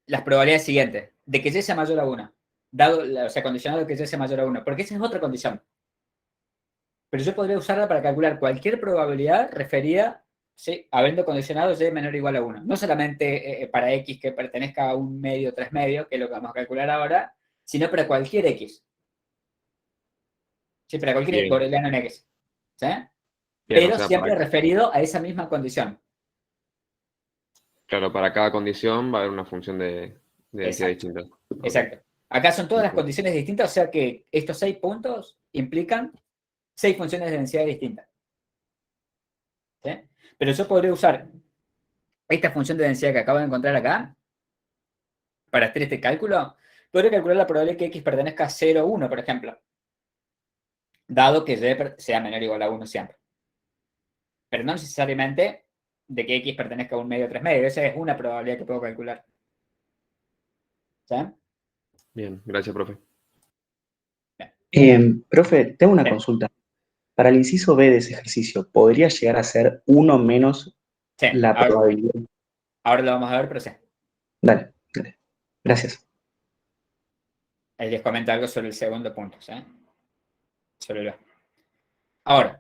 las probabilidades siguientes, de que y sea mayor a 1, o sea, condicionado que y sea mayor a 1, porque esa es otra condición. Pero yo podría usarla para calcular cualquier probabilidad referida, ¿sí?, habiendo condicionado y menor o igual a 1. No solamente para x que pertenezca a un medio, 3 medios, que es lo que vamos a calcular ahora, sino para cualquier x. Sí, para cualquier booleano en x. ¿Sí? Bien, Pero o sea, siempre referido a esa misma condición. claro, para cada condición va a haber una función de densidad Exacto. distinta. Ok. Exacto. Acá son todas las condiciones distintas, o sea que estos 6 puntos implican 6 funciones de densidad distintas. ¿Sí? Pero yo podría usar esta función de densidad que acabo de encontrar acá para hacer este cálculo. Podría calcular la probabilidad que x pertenezca a 0 o 1, por ejemplo. Dado que y sea menor o igual a 1 siempre. Pero no necesariamente de que x pertenezca a un medio o 3 medios. Esa es una probabilidad que puedo calcular. ¿Sí? Bien, gracias, profe. Profe, tengo una Bien. consulta. Para el inciso B de ese ejercicio, ¿podría llegar a ser 1 menos Sí, la probabilidad? ahora lo vamos a ver, pero sí. Dale, dale. Gracias. Ahí les comento algo sobre el segundo punto. ¿Sí? Sobre el B. Ahora.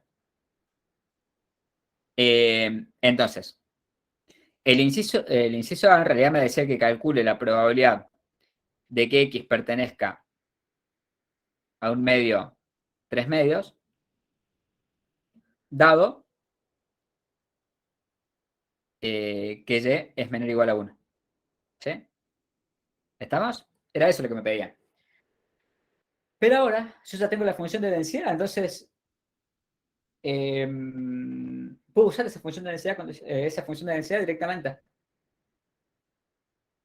Entonces, el inciso A en realidad me decía que calcule la probabilidad de que x pertenezca a un medio 3 medios, dado que y es menor o igual a 1. ¿Sí? ¿Estamos? Era eso lo que me pedían. Pero ahora yo ya tengo la función de densidad, entonces puedo usar esa función de densidad, directamente.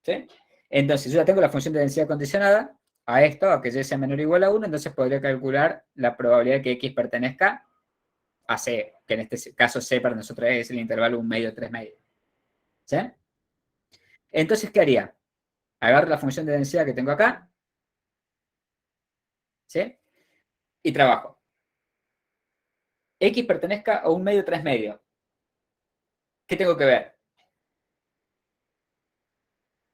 ¿Sí? Entonces yo ya tengo la función de densidad condicionada a esto, a que y sea menor o igual a 1, entonces podría calcular la probabilidad de que x pertenezca a C, que en este caso C para nosotros es el intervalo 1 medio, 3 medios. ¿Sí? Entonces, ¿qué haría? Agarro la función de densidad que tengo acá, ¿sí?, y trabajo. X pertenezca a un medio, 3 medios. ¿Qué tengo que ver?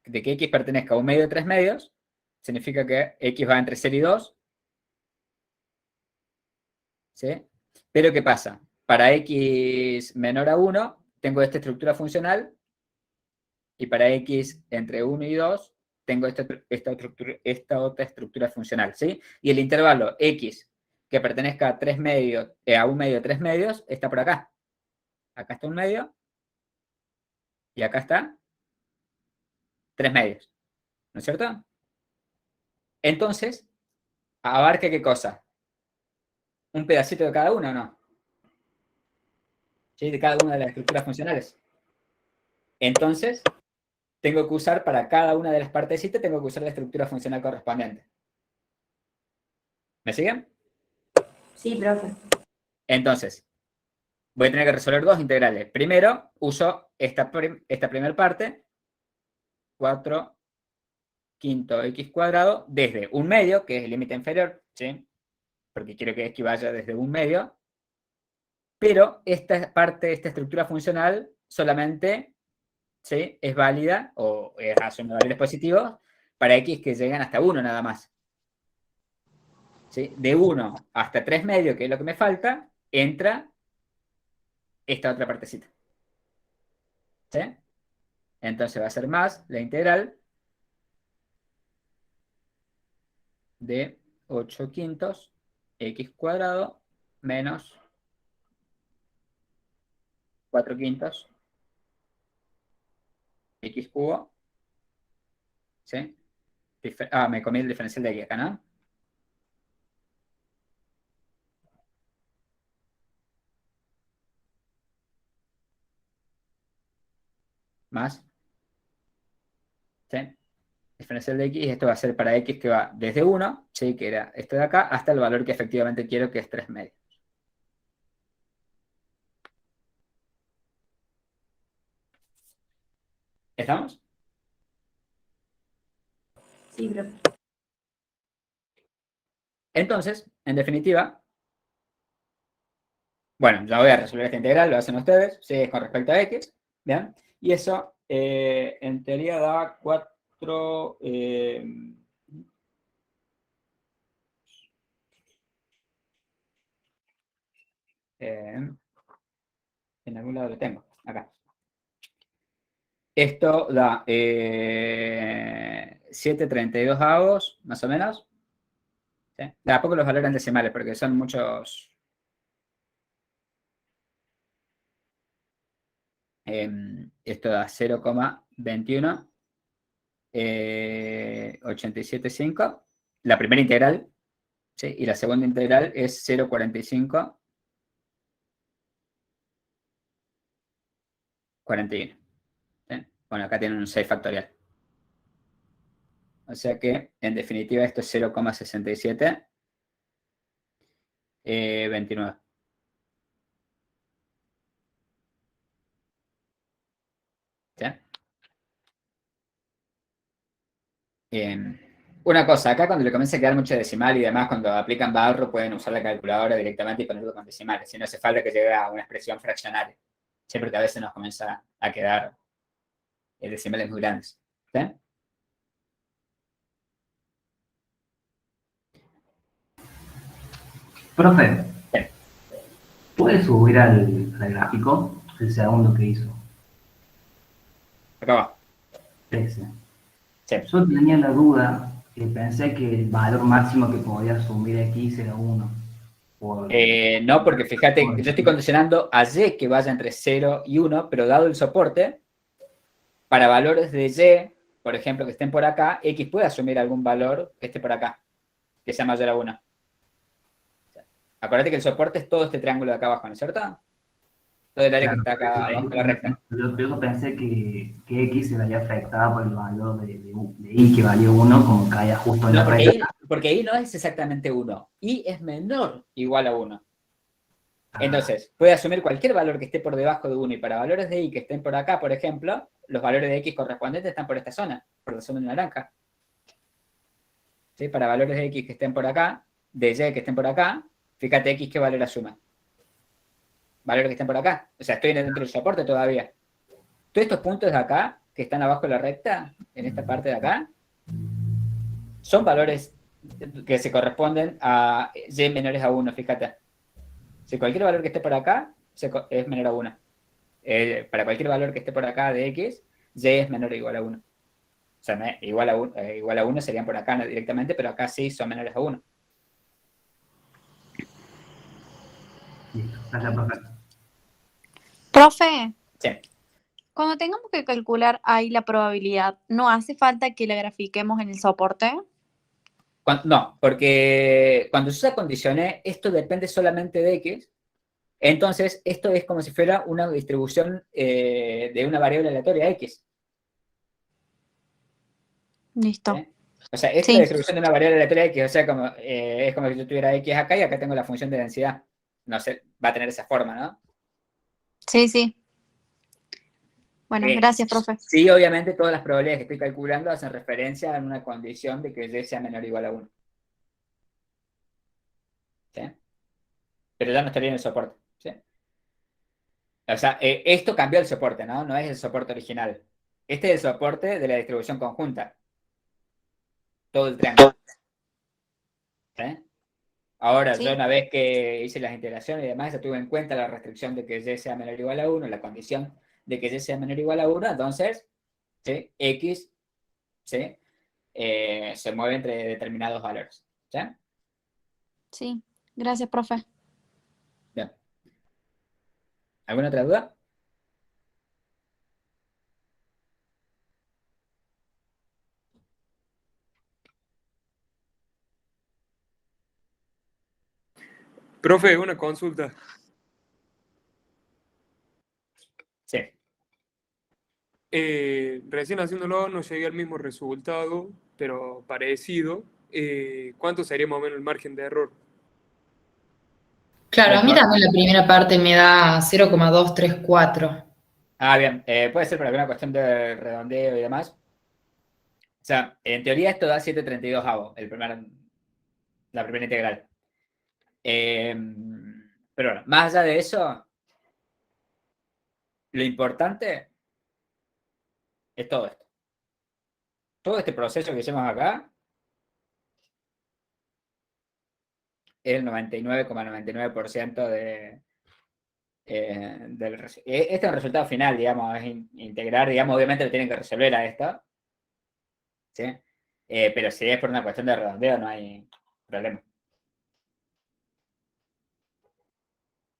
De que X pertenezca a un medio, 3 medios, significa que X va entre 0 y 2. ¿Sí? Pero ¿qué pasa? Para X menor a 1, tengo esta estructura funcional, y para X entre 1 y 2, tengo esta otra estructura funcional, ¿sí? Y el intervalo x que pertenezca a 3 medios, a 1 medio, 3 medios, está por acá. Acá está 1 medio y acá está 3 medios, ¿no es cierto? Entonces, ¿abarca qué cosa? ¿Un pedacito de cada uno o no? ¿Sí? De cada una de las estructuras funcionales. Entonces, tengo que usar para cada una de las partecitas, tengo que usar la estructura funcional correspondiente. ¿Me siguen? Sí, profe. Entonces, voy a tener que resolver dos integrales. Primero, uso esta primera parte, 4 quinto x cuadrado, desde 1 medio, que es el límite inferior, ¿sí? Porque quiero que x vaya desde 1 medio. Pero esta parte, esta estructura funcional, solamente, ¿sí?, es válida, o asume valores positivos, para x que llegan hasta 1 nada más. ¿Sí? De 1 hasta 3 medio, que es lo que me falta, entra esta otra partecita. ¿Sí? Entonces va a ser más la integral de 8 quintos x cuadrado menos 4 quintos x cubo. ¿Sí? Me comí el diferencial de aquí acá, ¿no? Más. ¿Sí? Diferencial de x, esto va a ser para x que va desde 1, ¿sí?, que era esto de acá, hasta el valor que efectivamente quiero, que es 3 medios. ¿Estamos? Sí, profe. Entonces, en definitiva, bueno, ya voy a resolver esta integral, lo hacen ustedes, ¿sí?, es con respecto a x, ¿bien? Y eso, en teoría, da 4... en algún lado lo tengo, acá. Esto da 7,32 avos, más o menos. ¿Sí? De a poco los valores en decimales, porque son muchos. Esto da 0,21 87,5. La primera integral, ¿sí?, y la segunda integral es 0,45 41. ¿Sí? Bueno, acá tienen un 6 factorial. O sea que, en definitiva, esto es 0,67 29. ¿Sí? Una cosa, acá cuando le comienza a quedar mucho decimal y demás, cuando aplican barro, pueden usar la calculadora directamente y ponerlo con decimales. Si no hace falta que llegue a una expresión fraccionaria. Siempre que a veces nos comienza a quedar decimales muy grandes. ¿Sí? Profe, Sí. ¿puede subir al gráfico el segundo que hizo? Acá va. Ese. Sí. Yo tenía la duda que pensé que el valor máximo que podía asumir aquí era 1. No, porque fíjate, yo estoy condicionando a y que vaya entre 0 y 1, pero dado el soporte, para valores de y, por ejemplo, que estén por acá, x puede asumir algún valor que esté por acá, que sea mayor a 1. Acuérdate que el soporte es todo este triángulo de acá abajo, ¿no es cierto? Todo el área que está acá abajo de la recta. Yo pensé que X se veía afectada por el valor de Y, que valía 1, como caía justo en No, la recta. porque Y no es exactamente 1. Y es menor igual a 1. Entonces, puede asumir cualquier valor que esté por debajo de 1. Y para valores de Y que estén por acá, por ejemplo, los valores de X correspondientes están por esta zona, por la zona de naranja. ¿Sí? Para valores de X que estén por acá, de Y que estén por acá, fíjate X qué valor asuma. Valores que estén por acá. O sea, estoy dentro del soporte todavía. Todos estos puntos de acá, que están abajo de la recta, en esta parte de acá, son valores que se corresponden a Y menores a 1, fíjate. Si cualquier valor que esté por acá es menor a 1. Para cualquier valor que esté por acá de X, Y es menor o igual a 1. O sea, no es igual a 1 serían por acá directamente, pero acá sí son menores a 1. Listo. Gracias, profe. Profe, Sí. cuando tengamos que calcular ahí la probabilidad, ¿no hace falta que la grafiquemos en el soporte? No, porque cuando se usa condiciones, esto depende solamente de X. Entonces, esto es como si fuera una distribución de una variable aleatoria X. Listo. ¿Sí? O sea, esta es Sí. la distribución de una variable aleatoria X. O sea, es como si yo tuviera X acá y acá tengo la función de densidad. No sé, va a tener esa forma, ¿no? Sí, sí. Bueno, gracias, profe. Sí, obviamente todas las probabilidades que estoy calculando hacen referencia a una condición de que Y sea menor o igual a 1. ¿Sí? Pero ya no estaría en el soporte. ¿Sí? O sea, esto cambió el soporte, ¿no? No es el soporte original. Este es el soporte de la distribución conjunta. Todo el triángulo. ¿Sí? Ahora, Sí. yo una vez que hice las integraciones y demás, ya tuve en cuenta la restricción de que Y sea menor o igual a 1, la condición de que Y sea menor o igual a 1, entonces, ¿sí? X, ¿sí? Se mueve entre determinados valores. ¿Sí? Sí. Gracias, profe. Bien. ¿Alguna otra duda? Profe, una consulta. Sí. Recién haciéndolo no llegué al mismo resultado, pero parecido. ¿Cuánto sería más o menos el margen de error? Claro, a mí también la primera parte me da 0,234. Ah, bien. Puede ser por alguna cuestión de redondeo y demás. O sea, en teoría esto da 732 avos, la primera integral. Pero bueno, más allá de eso, lo importante es todo esto. Todo este proceso que hicimos acá es el 99,99% este es el resultado final, digamos, es integrar, digamos, obviamente lo tienen que resolver a esto, ¿sí? Pero si es por una cuestión de redondeo, no hay problema.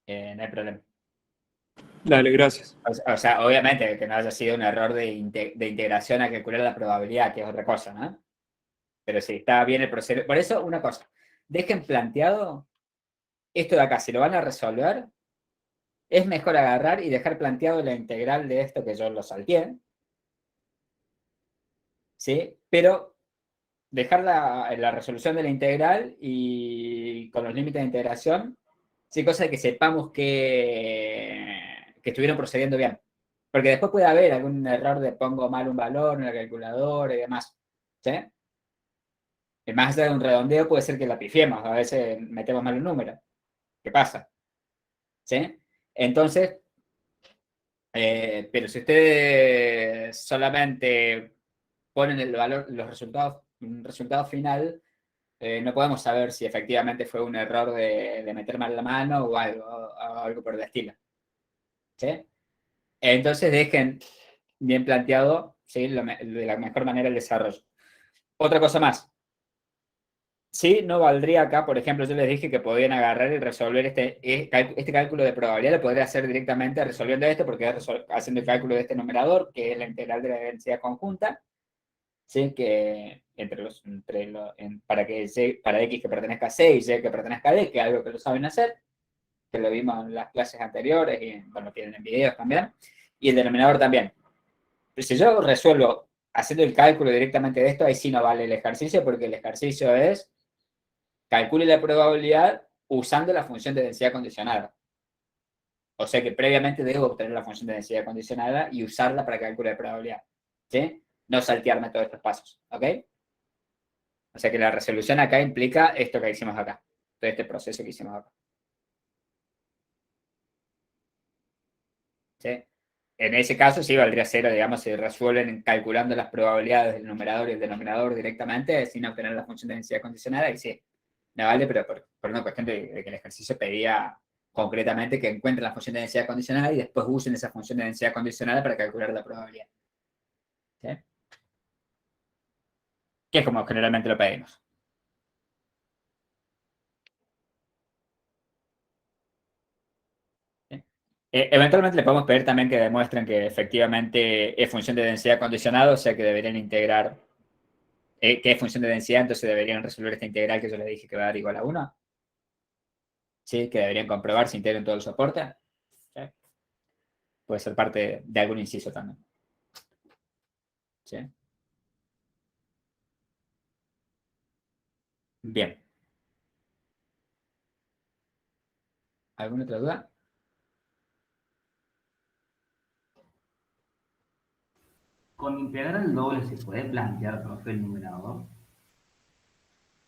No hay problema. Dale, gracias. O sea, obviamente que no haya sido un error de integración a calcular la probabilidad, que es otra cosa, ¿no? Pero sí, está bien el proceso. Por eso, una cosa, dejen planteado esto de acá, si lo van a resolver, es mejor agarrar y dejar planteado la integral de esto que yo lo salteé, ¿sí? Pero dejar la resolución de la integral y con los límites de integración, sí, cosa de que sepamos que estuvieron procediendo bien. Porque después puede haber algún error de pongo mal un valor en la calculadora y demás, ¿sí? Y más allá de un redondeo puede ser que la pifiemos, a veces metemos mal un número. ¿Qué pasa? ¿Sí? Entonces, pero si ustedes solamente ponen el valor, los resultados, un resultado final, no podemos saber si efectivamente fue un error de meter mal la mano o algo por el estilo. ¿Sí? Entonces dejen bien planteado, ¿sí? De la mejor manera el desarrollo. Otra cosa más. Sí, no valdría acá, por ejemplo, yo les dije que podían agarrar y resolver este cálculo de probabilidad, lo podría hacer directamente resolviendo esto, porque es haciendo el cálculo de este numerador, que es la integral de la densidad conjunta, ¿sí? Que para X que pertenezca a C y Y que pertenezca a D, que es algo que lo saben hacer, que lo vimos en las clases anteriores y bueno, tienen en videos también, y el denominador también. Pero si yo resuelvo haciendo el cálculo directamente de esto, ahí sí no vale el ejercicio, porque el ejercicio es calcule la probabilidad usando la función de densidad condicionada. O sea que previamente debo obtener la función de densidad condicionada y usarla para calcular la probabilidad. ¿Sí? No saltearme todos estos pasos. ¿Ok? O sea que la resolución acá implica esto que hicimos acá. Todo este proceso que hicimos acá. ¿Sí? En ese caso sí valdría 0, digamos, si resuelven calculando las probabilidades del numerador y el denominador directamente sin obtener la función de densidad condicionada, y sí, no vale, pero por una cuestión de que el ejercicio pedía concretamente que encuentren la función de densidad condicionada y después usen esa función de densidad condicionada para calcular la probabilidad. ¿Sí? que es como generalmente lo pedimos. Eventualmente le podemos pedir también que demuestren que efectivamente es función de densidad condicionada, o sea que deberían integrar, que es función de densidad, entonces deberían resolver esta integral que yo les dije que va a dar igual a 1. ¿Sí? Que deberían comprobar si integran todo el soporte. ¿Sí? Puede ser parte de algún inciso también. ¿Sí? Bien. ¿Alguna otra duda? Con integral doble se puede plantear, profe, el numerador.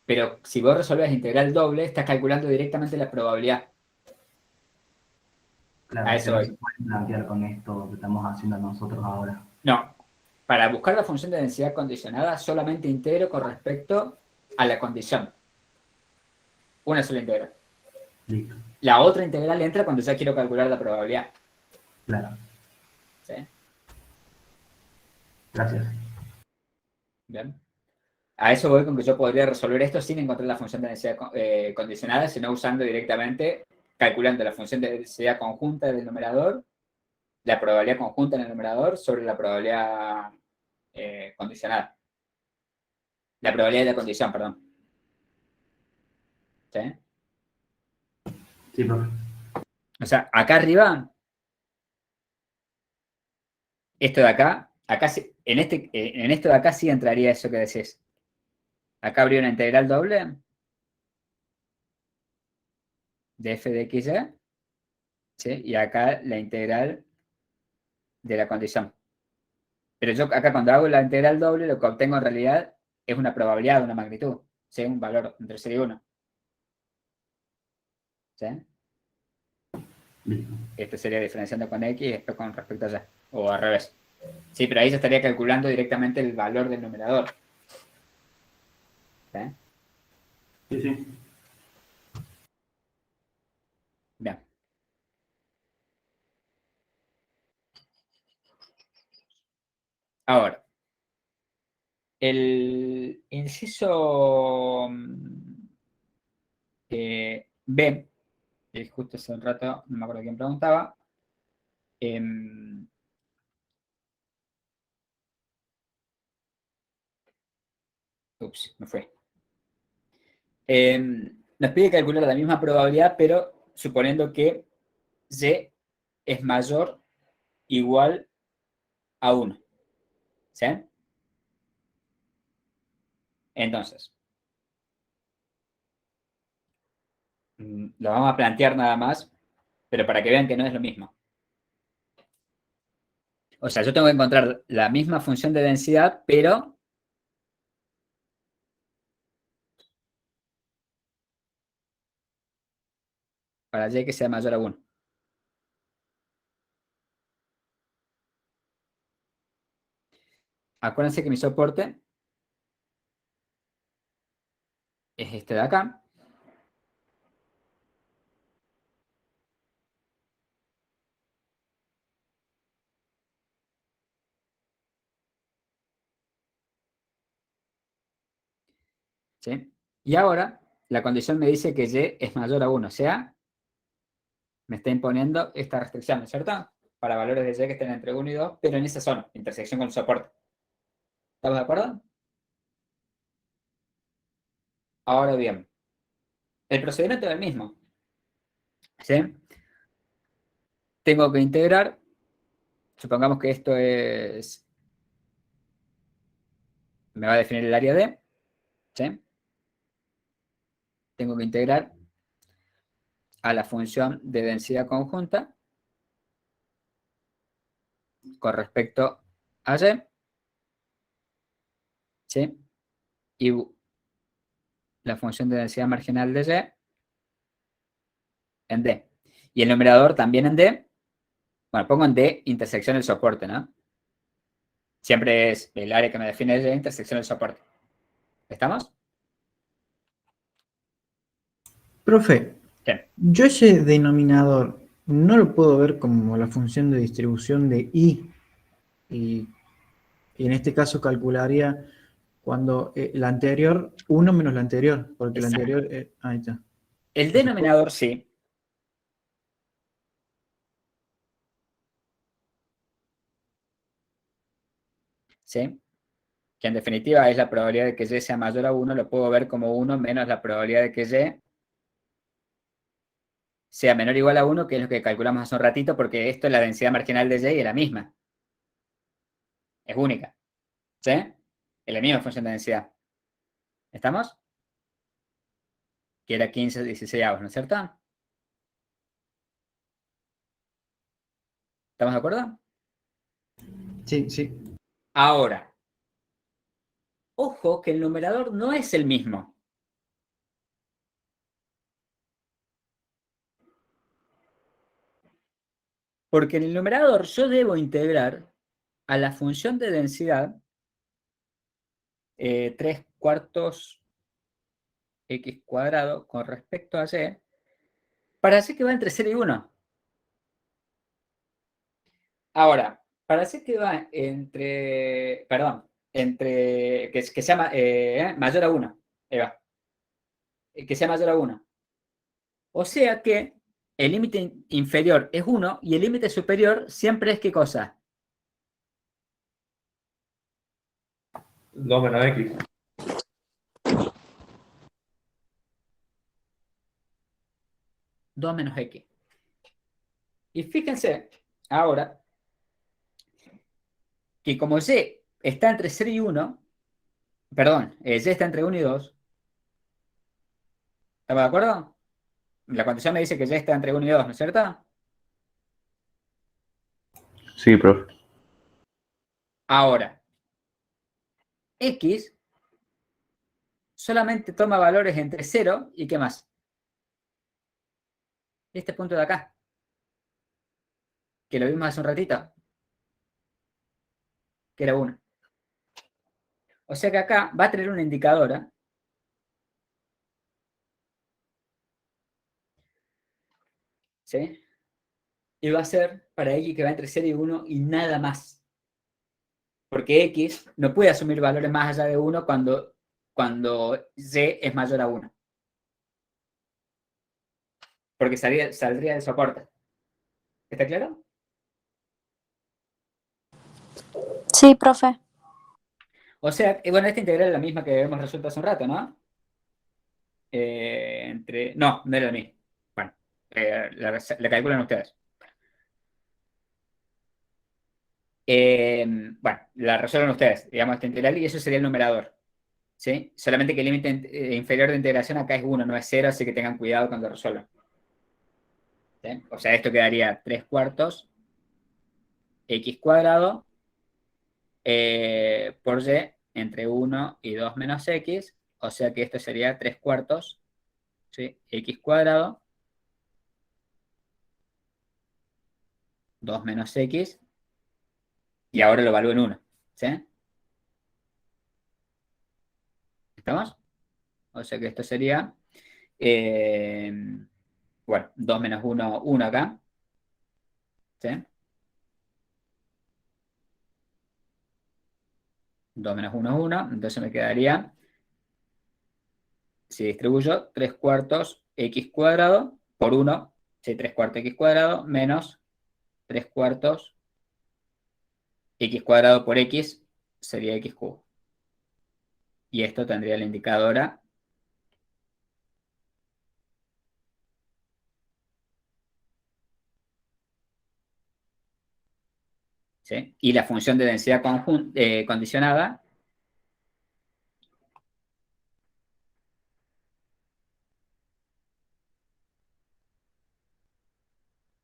Pero si vos resolvés integral doble, estás calculando directamente la probabilidad. Claro, A eso no voy. se puede plantear con esto que estamos haciendo nosotros ahora. No. Para buscar la función de densidad condicionada, solamente integro con respecto a la condición. Una sola integral. Listo, La otra integral entra cuando ya quiero calcular la probabilidad. claro. ¿Sí? Gracias. Bien. A eso voy con que yo podría resolver esto sin encontrar la función de densidad condicionada, sino usando directamente, calculando la función de densidad conjunta del numerador, la probabilidad conjunta en el numerador sobre la probabilidad condicionada. La probabilidad de la condición, perdón. ¿Sí? Sí, profe. O sea, acá arriba, esto de acá en esto de acá sí entraría eso que decís. Acá habría una integral doble de f de x, ¿sí? Y acá la integral de la condición. Pero yo acá cuando hago la integral doble, lo que obtengo en realidad es una probabilidad de una magnitud, ¿sí? Un valor entre 0 y 1. ¿Sí? Listo. Este sería diferenciando con x y esto con respecto a y. O al revés. Sí, pero ahí se estaría calculando directamente el valor del numerador. ¿Sí? Sí, sí. Bien. Ahora, el inciso B, que justo hace un rato, no me acuerdo quién preguntaba, ups, me fue. Nos pide calcular la misma probabilidad, pero suponiendo que y es mayor o igual a 1. ¿Sí? Entonces, lo vamos a plantear nada más, pero para que vean que no es lo mismo. O sea, yo tengo que encontrar la misma función de densidad, pero para y que sea mayor a 1. Acuérdense que mi soporte es este de acá. ¿Sí? Y ahora, la condición me dice que y es mayor a 1, o sea, me está imponiendo esta restricción, ¿no es cierto? Para valores de y que estén entre 1 y 2, pero en esa zona, intersección con el soporte. ¿Estamos de acuerdo? Ahora bien, el procedimiento es el mismo. ¿Sí? Tengo que integrar, supongamos que esto es, me va a definir el área D, ¿sí? Tengo que integrar a la función de densidad conjunta con respecto a y, ¿sí? Y la función de densidad marginal de y en D. Y el numerador también en D. Bueno, pongo en D intersección del soporte, ¿no? Siempre es el área que me define y intersección del soporte. ¿Estamos? Profe, Sí. yo ese denominador no lo puedo ver como la función de distribución de y en este caso calcularía Cuando la anterior, 1 menos la anterior, porque la Exacto. anterior, ahí está. El denominador sí. ¿Sí? Que en definitiva es la probabilidad de que y sea mayor a 1, lo puedo ver como 1 menos la probabilidad de que y sea menor o igual a 1, que es lo que calculamos hace un ratito, porque esto es la densidad marginal de y es la misma. Es única. ¿Sí? Es la misma función de densidad. ¿Estamos? Que era 15/16, ¿no es cierto? ¿Estamos de acuerdo? Sí, sí. Ahora, ojo que el numerador no es el mismo. Porque en el numerador yo debo integrar a la función de densidad 3/4 x cuadrado con respecto a y, para hacer que va entre 0 y 1. Ahora, para hacer que va entre, perdón, entre, que sea mayor a 1, Eva, que sea mayor a 1. O sea que el límite inferior es 1 y el límite superior siempre es ¿qué cosa? 2 menos x. 2 menos x. Y fíjense ahora que como y está entre 0 y 1, perdón, y está entre 1 y 2, ¿estamos de acuerdo? La condición me dice que y está entre 1 y 2, ¿no es cierto? Sí, profe. Ahora, x solamente toma valores entre 0 y ¿qué más? Este punto de acá, que lo vimos hace un ratito, que era 1. O sea que acá va a tener una indicadora ¿sí? Y va a ser para x que va entre 0 y 1 y nada más. Porque x no puede asumir valores más allá de 1 cuando y es mayor a 1. Porque saldría del soporte. ¿Está claro? Sí, profe. O sea, bueno, esta integral es la misma que hemos resuelto hace un rato, ¿no? No, no era la misma. Bueno, la calculan ustedes. Bueno, la resuelven ustedes, digamos, esta integral, y eso sería el numerador. ¿Sí? Solamente que el límite inferior de integración acá es 1, no es 0, así que tengan cuidado cuando resuelvan. ¿Sí? O sea, esto quedaría 3/4 x cuadrado por y entre 1 y 2 menos x, o sea que esto sería 3/4 ¿sí? X cuadrado 2 menos x, y ahora lo evalúo en 1. ¿Sí? ¿Estamos? O sea que esto sería, bueno, 2 menos 1, 1 acá. ¿Sí? 2 menos 1 es 1, entonces me quedaría, si distribuyo, 3/4 x cuadrado por 1, ¿sí? 3/4 x cuadrado menos 3/4 x cuadrado por x sería x cubo. Y esto tendría la indicadora ¿sí? Y la función de densidad condicionada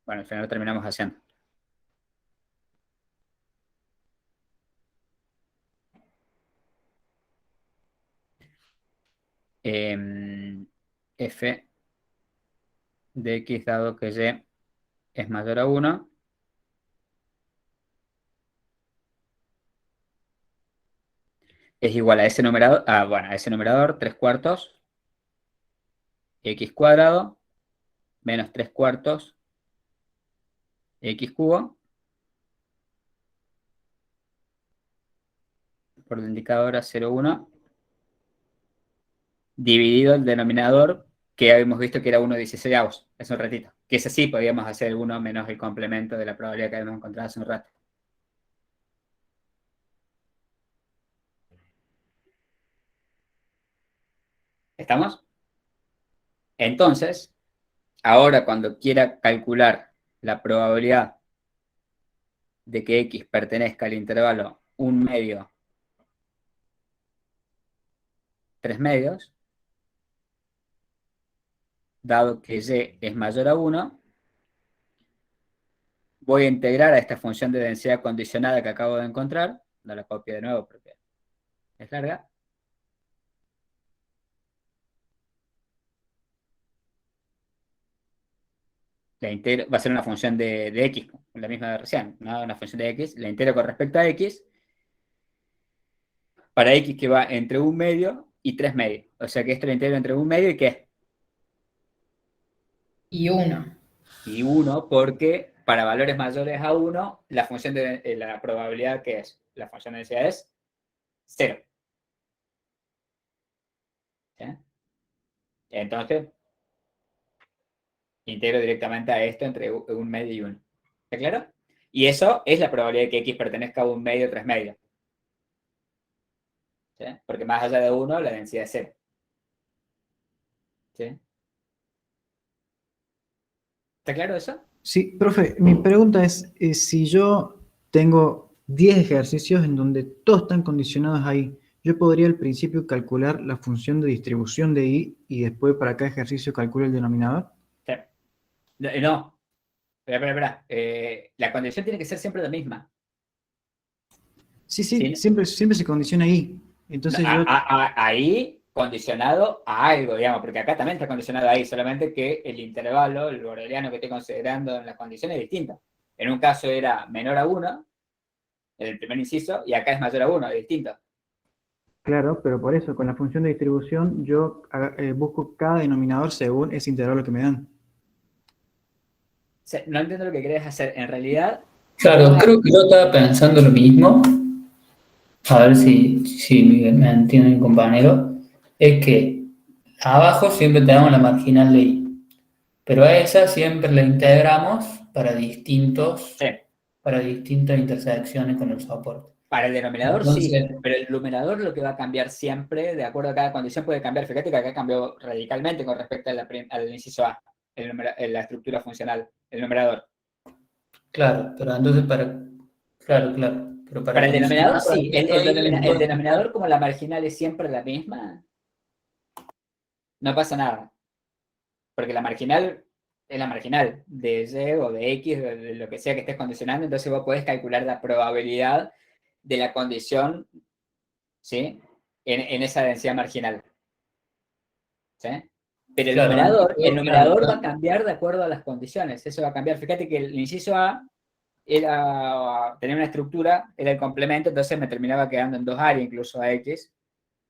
bueno, al final lo terminamos haciendo. F de x dado que y es mayor a 1 es igual a ese numerador, bueno, a ese numerador 3/4 x cuadrado menos 3/4 x cubo por la indicadora 0,1 dividido el denominador, que habíamos visto que era 1/16, hace un ratito. Que es así, podíamos hacer 1 menos el complemento de la probabilidad que habíamos encontrado hace un rato. ¿Estamos? Entonces, ahora cuando quiera calcular la probabilidad de que X pertenezca al intervalo 1 medio, 3 medios, dado que Y es mayor a 1, voy a integrar a esta función de densidad condicionada que acabo de encontrar, no la copio de nuevo porque es larga, la integro, va a ser una función de X, la misma de recién, ¿no? Una función de X, la integro con respecto a X, para X que va entre 1 medio y 3 medios. O sea que esto lo integro entre 1 medio y ¿qué? Y 1. Y 1, porque para valores mayores a 1, la función de la probabilidad que es, la función de densidad es 0. ¿Sí? Entonces, integro directamente a esto entre 1 medio y 1. ¿Está claro? Y eso es la probabilidad de que X pertenezca a 1 medio o 3 medios. ¿Sí? Porque más allá de 1, la densidad es 0. ¿Sí? ¿Está claro eso? Sí, profe, mi pregunta es, si yo tengo 10 ejercicios en donde todos están condicionados ahí, yo podría al principio calcular la función de distribución de I y después para cada ejercicio calculo el denominador. Sí. No. Espera. La condición tiene que ser siempre la misma. Sí, ¿Sí? siempre se condiciona ahí. Entonces yo... Ahí condicionado a algo, digamos, porque acá también está condicionado ahí, solamente que el intervalo, el boreliano que estoy considerando en la condición es distinto. En un caso era menor a 1, en el primer inciso, y acá es mayor a 1, es distinto. Claro, pero por eso, con la función de distribución, yo busco cada denominador según ese intervalo que me dan. O sea, no entiendo lo que querés hacer. En realidad... Claro, creo que yo estaba pensando lo mismo. A ver si me entienden, compañero. Es que abajo siempre tenemos la marginal de I, pero a esa siempre la integramos para para distintas intersecciones con el soporte. Para el denominador Entonces, sí, pero el numerador lo que va a cambiar siempre, de acuerdo a cada condición, puede cambiar. Fíjate que acá cambió radicalmente con respecto al inciso A, la estructura funcional, el numerador. claro, pero entonces Claro. Pero Para el denominador sí, el el denominador como la marginal es siempre la misma, no pasa nada. Porque la marginal es la marginal de Y o de X, de lo que sea que estés condicionando, entonces vos podés calcular la probabilidad de la condición, ¿sí? En esa densidad marginal. ¿Sí? Pero el numerador va a cambiar de acuerdo a las condiciones, eso va a cambiar. Fíjate que el inciso A tenía una estructura, era el complemento, entonces me terminaba quedando en 2 áreas, incluso a X,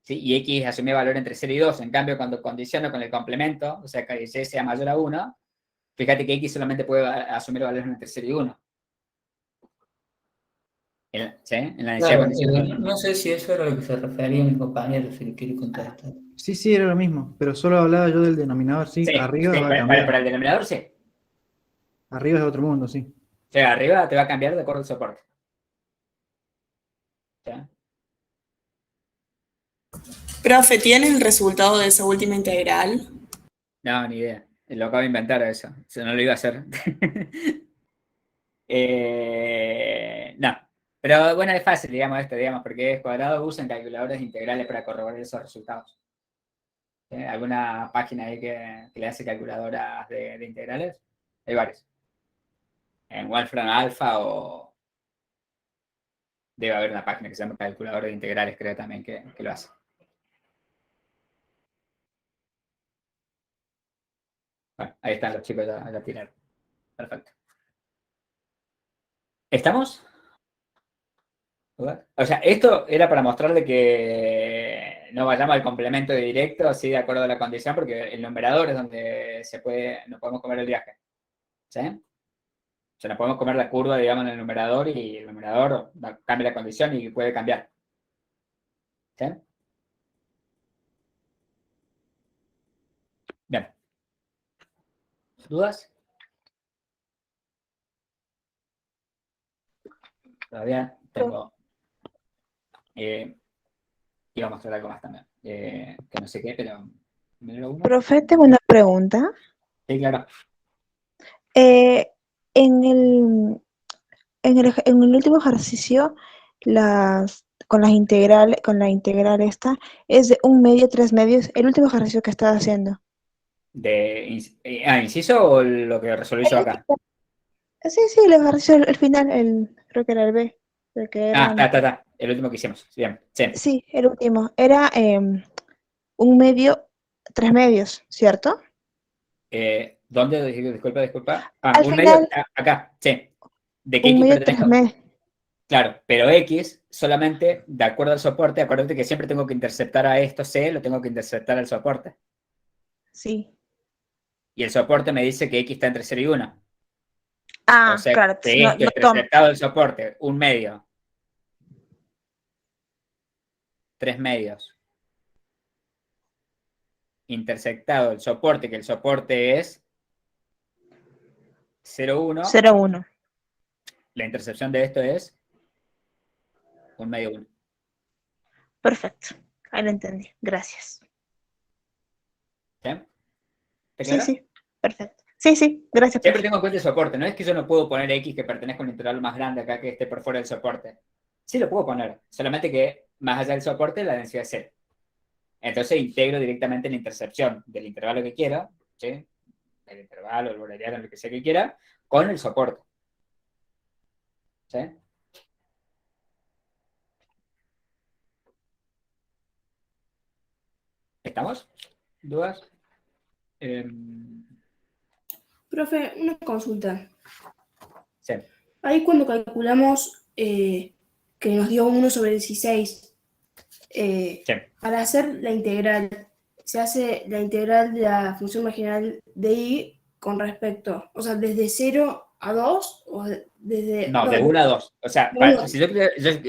¿sí? Y X asumía valor entre 0 y 2, en cambio cuando condiciono con el complemento, o sea que Y sea mayor a 1, fíjate que X solamente puede asumir valores entre 0 y 1. ¿Sí? En la densidad condicional. No sé si eso era lo que se refería mi compañero, si le quiere contestar. Sí, era lo mismo, pero solo hablaba yo del denominador, sí, arriba va a cambiar. Para el denominador sí. Arriba es otro mundo, sí. O sea, arriba te va a cambiar de acuerdo al soporte. ¿Sí? Profe, ¿tiene el resultado de esa última integral? No, ni idea. Lo acabo de inventar eso. Eso no lo iba a hacer. No. Pero bueno, es fácil, digamos, porque es cuadrado, usan calculadores integrales para corroborar esos resultados. ¿Sí? ¿Alguna página ahí que le hace calculadoras de integrales? Hay varias. En Wolfram Alpha o... Debe haber una página que se llama calculador de integrales, creo también que lo hace. Bueno, ahí están los chicos, ya tiraron. Perfecto. ¿Estamos? O sea, esto era para mostrarle que no vayamos al complemento de directo, así de acuerdo a la condición, porque el numerador es donde no podemos comer el viaje. ¿Sí? O sea, no podemos comer la curva, digamos, en el numerador y el numerador cambia la condición y puede cambiar. ¿Sí? ¿Dudas? Todavía tengo... iba a mostrar algo más también. Que no sé qué, pero... Profe, tengo una pregunta. Sí, claro. En el último ejercicio, con la integral esta, es de 1 medio, 3 medios, el último ejercicio que estaba haciendo. ¿Inciso o lo que resolví yo acá? Sí, el ejercicio, el final, creo que era el B. Creo que era, Está. El último que hicimos. Bien, sí. Sí, el último. Era 1 medio, 3 medios, ¿cierto? ¿Dónde? Disculpa. Al 1 medio, final, acá, sí. De que 1 X medio, pertenezca. 3 medios. Claro, pero X solamente de acuerdo al soporte. Acuérdate que siempre tengo que interceptar a esto C, lo tengo que interceptar al soporte. Sí. Y el soporte me dice que X está entre 0 y 1. Ah, O sea, claro, que no, esto no tomo. interceptado el soporte, 1 medio. 3 medios. Intersectado el soporte, que el soporte es 0, 1. 0, 1. La intercepción de esto es 1 medio 1. Perfecto. Ahí lo entendí. Gracias. ¿Sí? ¿Está claro? Sí, perfecto. Sí, gracias, Siempre profe. tengo en cuenta el soporte. No es que yo no puedo poner X que pertenezca a un intervalo más grande acá que esté por fuera del soporte. Sí lo puedo poner. Solamente que más allá del soporte la densidad es 0. Entonces integro directamente la intercepción del intervalo que quiera, ¿sí? El intervalo, el boleriano, lo que sea que quiera, con el soporte. ¿Sí? ¿Estamos? ¿Dudas? Profe, una consulta. Sí. Ahí cuando calculamos que nos dio 1/16, Sí. para hacer la integral, se hace la integral de la función marginal de y con respecto, o sea, desde 0 a 2 o desde... No, de 1 a 2. O sea, de uno. si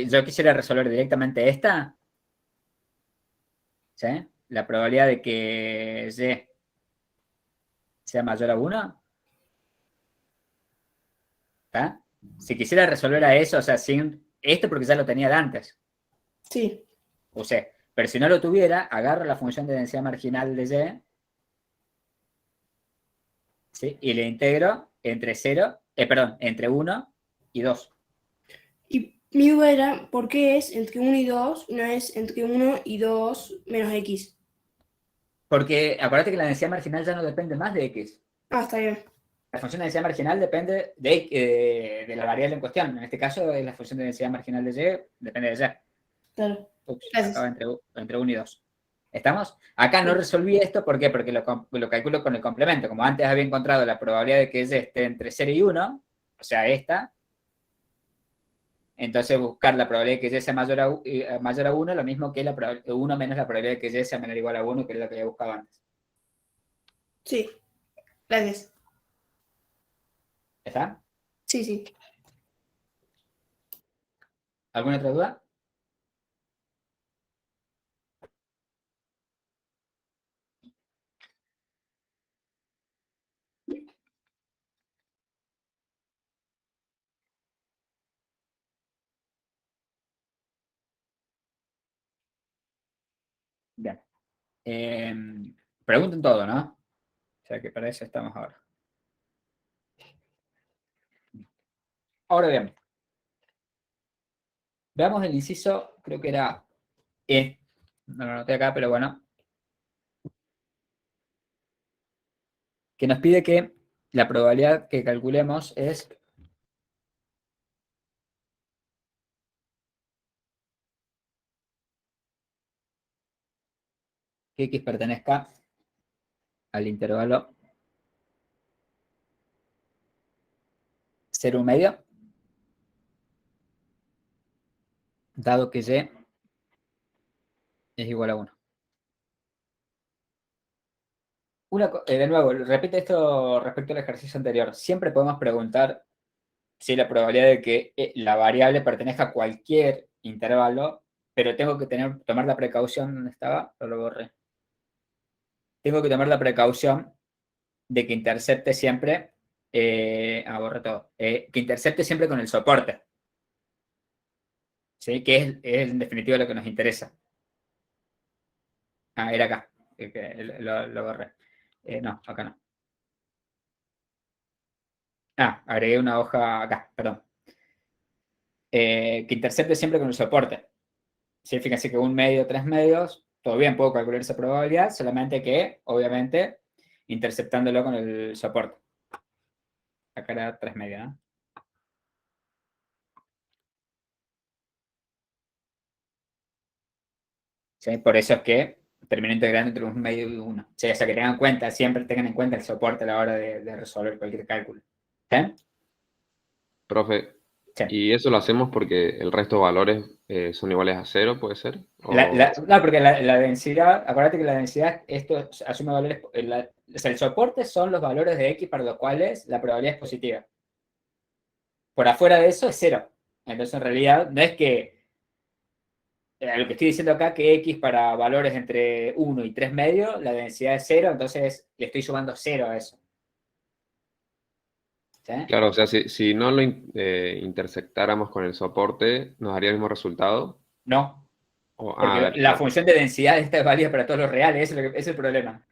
yo quisiera resolver directamente esta, ¿sí? La probabilidad de que Y sea mayor a 1, ¿está? Si quisiera resolver a eso, o sea, sin esto porque ya lo tenía de antes. Sí. O sea, pero si no lo tuviera, agarro la función de densidad marginal de Y, ¿sí? Y le integro entre 1 y 2. Y mi duda era, ¿por qué es entre 1 y 2 y no es entre 1 y 2 menos x? Porque acuérdate que la densidad marginal ya no depende más de X. Ah, está bien. La función de densidad marginal depende de la variable en cuestión. En este caso, es la función de densidad marginal de Y, depende de Y. Claro. Ups, Gracias. acaba entre 1 y 2. ¿Estamos? Acá no resolví esto, ¿por qué? Porque lo calculo con el complemento. Como antes había encontrado la probabilidad de que Y esté entre 0 y 1, o sea, esta, entonces buscar la probabilidad de que Y sea mayor a 1, lo mismo que 1 menos la probabilidad de que Y sea menor o igual a 1, que es lo que había buscado antes. Sí. Gracias. ¿Está? Sí. ¿Alguna otra duda? Bien. Pregunten todo, ¿no? O sea que para eso estamos ahora. Ahora bien. Veamos el inciso, creo que era E. No lo anoté acá, pero bueno. Que nos pide que la probabilidad que calculemos es que X pertenezca al intervalo 0, 1 medio, dado que Y es igual a 1. De nuevo, repite esto respecto al ejercicio anterior. Siempre podemos preguntar si la probabilidad de que la variable pertenezca a cualquier intervalo, pero tengo que tomar la precaución, ¿dónde estaba? Lo borré. Tengo que tomar la precaución de que intercepte siempre, borro todo, que intercepte siempre con el soporte. ¿Sí? Que es en definitiva lo que nos interesa. Ah, era acá, lo borré. No, acá no. Ah, agregué una hoja acá, perdón. Que intercepte siempre con el soporte. ¿Sí? Fíjense que 1 medio, 3 medios, todo bien, puedo calcular esa probabilidad, solamente que, obviamente, interceptándolo con el soporte. Acá era 3 medios, ¿no? ¿Sí? Por eso es que termino integrando entre 1 medio y 1. ¿Sí? O sea, que tengan en cuenta, siempre tengan en cuenta el soporte a la hora de resolver cualquier cálculo. ¿Sí? Profe, Sí. ¿y eso lo hacemos porque el resto de valores son iguales a 0, puede ser? No, porque la densidad, acuérdate que la densidad, esto asume valores, o sea, el soporte son los valores de X para los cuales la probabilidad es positiva. Por afuera de eso es 0. Entonces, en realidad, no es que, lo que estoy diciendo acá, que X para valores entre 1 y 3 medios, la densidad es 0, entonces le estoy sumando 0 a eso. ¿Sí? Claro, o sea, si no lo intersectáramos con el soporte, ¿nos daría el mismo resultado? No. Porque A ver, la función de densidad esta es válida para todos los reales, ese es el problema.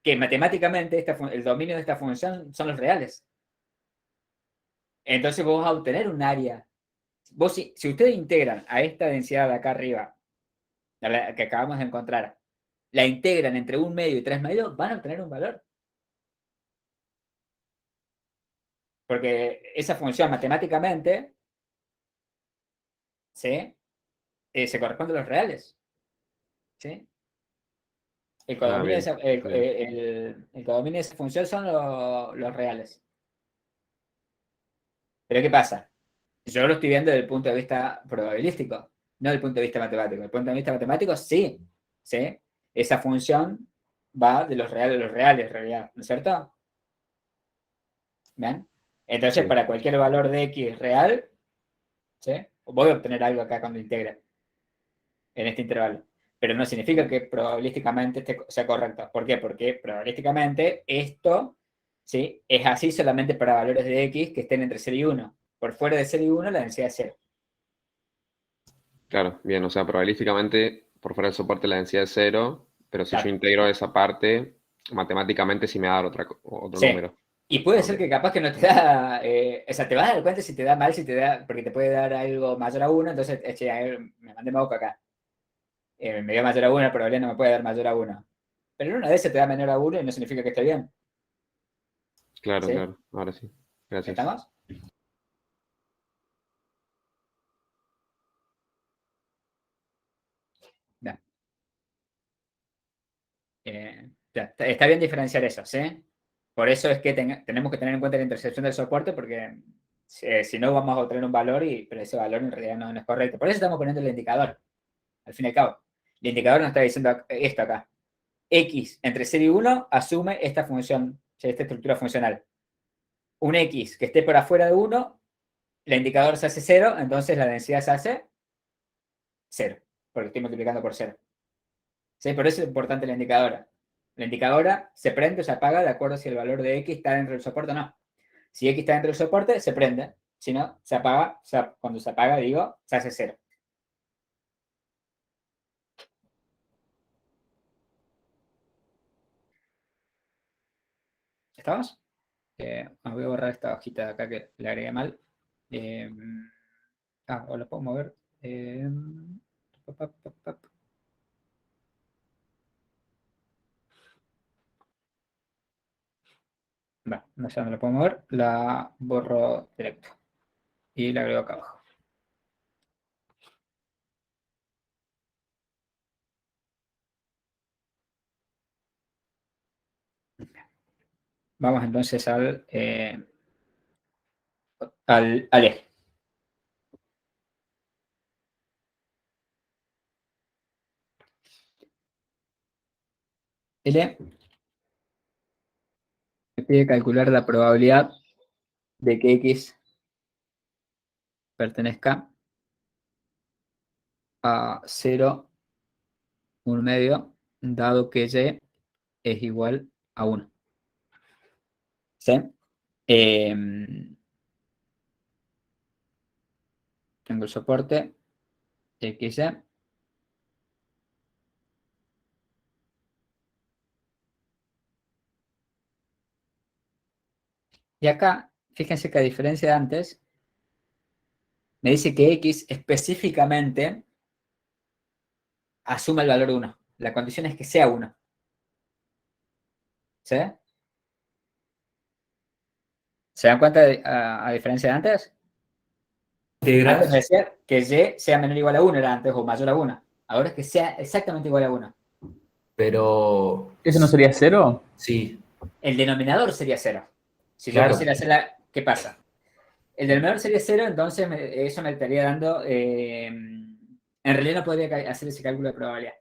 Que matemáticamente el dominio de esta función son los reales. Entonces vos vas a obtener un área. Vos, si ustedes integran a esta densidad de acá arriba, la que acabamos de encontrar, la integran entre 1 medio y 3 medios, van a obtener un valor. Porque esa función matemáticamente, ¿sí? Se corresponde a los reales. ¿Sí? El codominio, de esa, el codominio de esa función son los reales. Pero ¿qué pasa? Yo lo estoy viendo desde el punto de vista probabilístico, no desde el punto de vista matemático. Desde el punto de vista matemático, sí. ¿Sí? Esa función va de los reales a los reales, en realidad, ¿no es cierto? ¿Ven? Entonces, Sí. para cualquier valor de X real, ¿sí? Voy a obtener algo acá cuando integre en este intervalo. Pero no significa que probabilísticamente sea correcto. ¿Por qué? Porque probabilísticamente esto, ¿sí? Es así solamente para valores de X que estén entre 0 y 1. Por fuera de 0 y 1, la densidad es 0. Claro, bien, o sea, probabilísticamente por fuera del soporte la densidad es 0, pero si Claro. yo integro esa parte, matemáticamente sí me va a dar otro Sí. número. Y puede Ok. ser que capaz que no te da, o sea, te vas a dar cuenta si te da mal, si te da, porque te puede dar algo mayor a 1, entonces, che, a ver, me mandé moco acá. Me dio mayor a 1, el problema no me puede dar mayor a 1. Pero en una de esas te da menor a 1 y no significa que esté bien. Claro, ¿Sí? claro, ahora sí. Gracias. ¿Estamos? Ya. Ya, está bien diferenciar eso, ¿sí? Por eso es que tenemos que tener en cuenta la intersección del soporte, porque si no vamos a obtener un valor, pero ese valor en realidad no es correcto. Por eso estamos poniendo el indicador, al fin y al cabo. El indicador nos está diciendo esto acá. X entre 0 y 1 asume esta función, esta estructura funcional. Un X que esté por afuera de 1, el indicador se hace 0, entonces la densidad se hace 0, porque estoy multiplicando por 0. ¿Sí? Por eso es importante la indicadora. La indicadora se prende o se apaga de acuerdo si el valor de X está dentro del soporte o no. Si X está dentro del soporte, se prende. Si no, se apaga. O sea, cuando se apaga, digo, se hace 0. ¿Estamos? Voy a borrar esta hojita de acá que le agregué mal. O la puedo mover. No, no sé dónde la puedo mover. La borro directo. Y la agrego acá abajo. Vamos entonces al eje. L me pide calcular la probabilidad de que X pertenezca a 0, 1 medio, dado que Y es igual a 1. ¿Sí? Tengo el soporte XY. Y acá, fíjense que a diferencia de antes, me dice que X específicamente asuma el valor 1. La condición es que sea 1. ¿Sí? ¿Se dan cuenta a diferencia de antes? Antes me decía que Y sea menor o igual a 1, era antes, o mayor a 1. Ahora es que sea exactamente igual a 1. Pero... ¿Eso no sería 0? Sí. El denominador sería 0. Si Claro. yo quisiera hacerla, ¿qué pasa? El denominador sería 0, entonces eso me estaría dando... en realidad no podría hacer ese cálculo de probabilidad.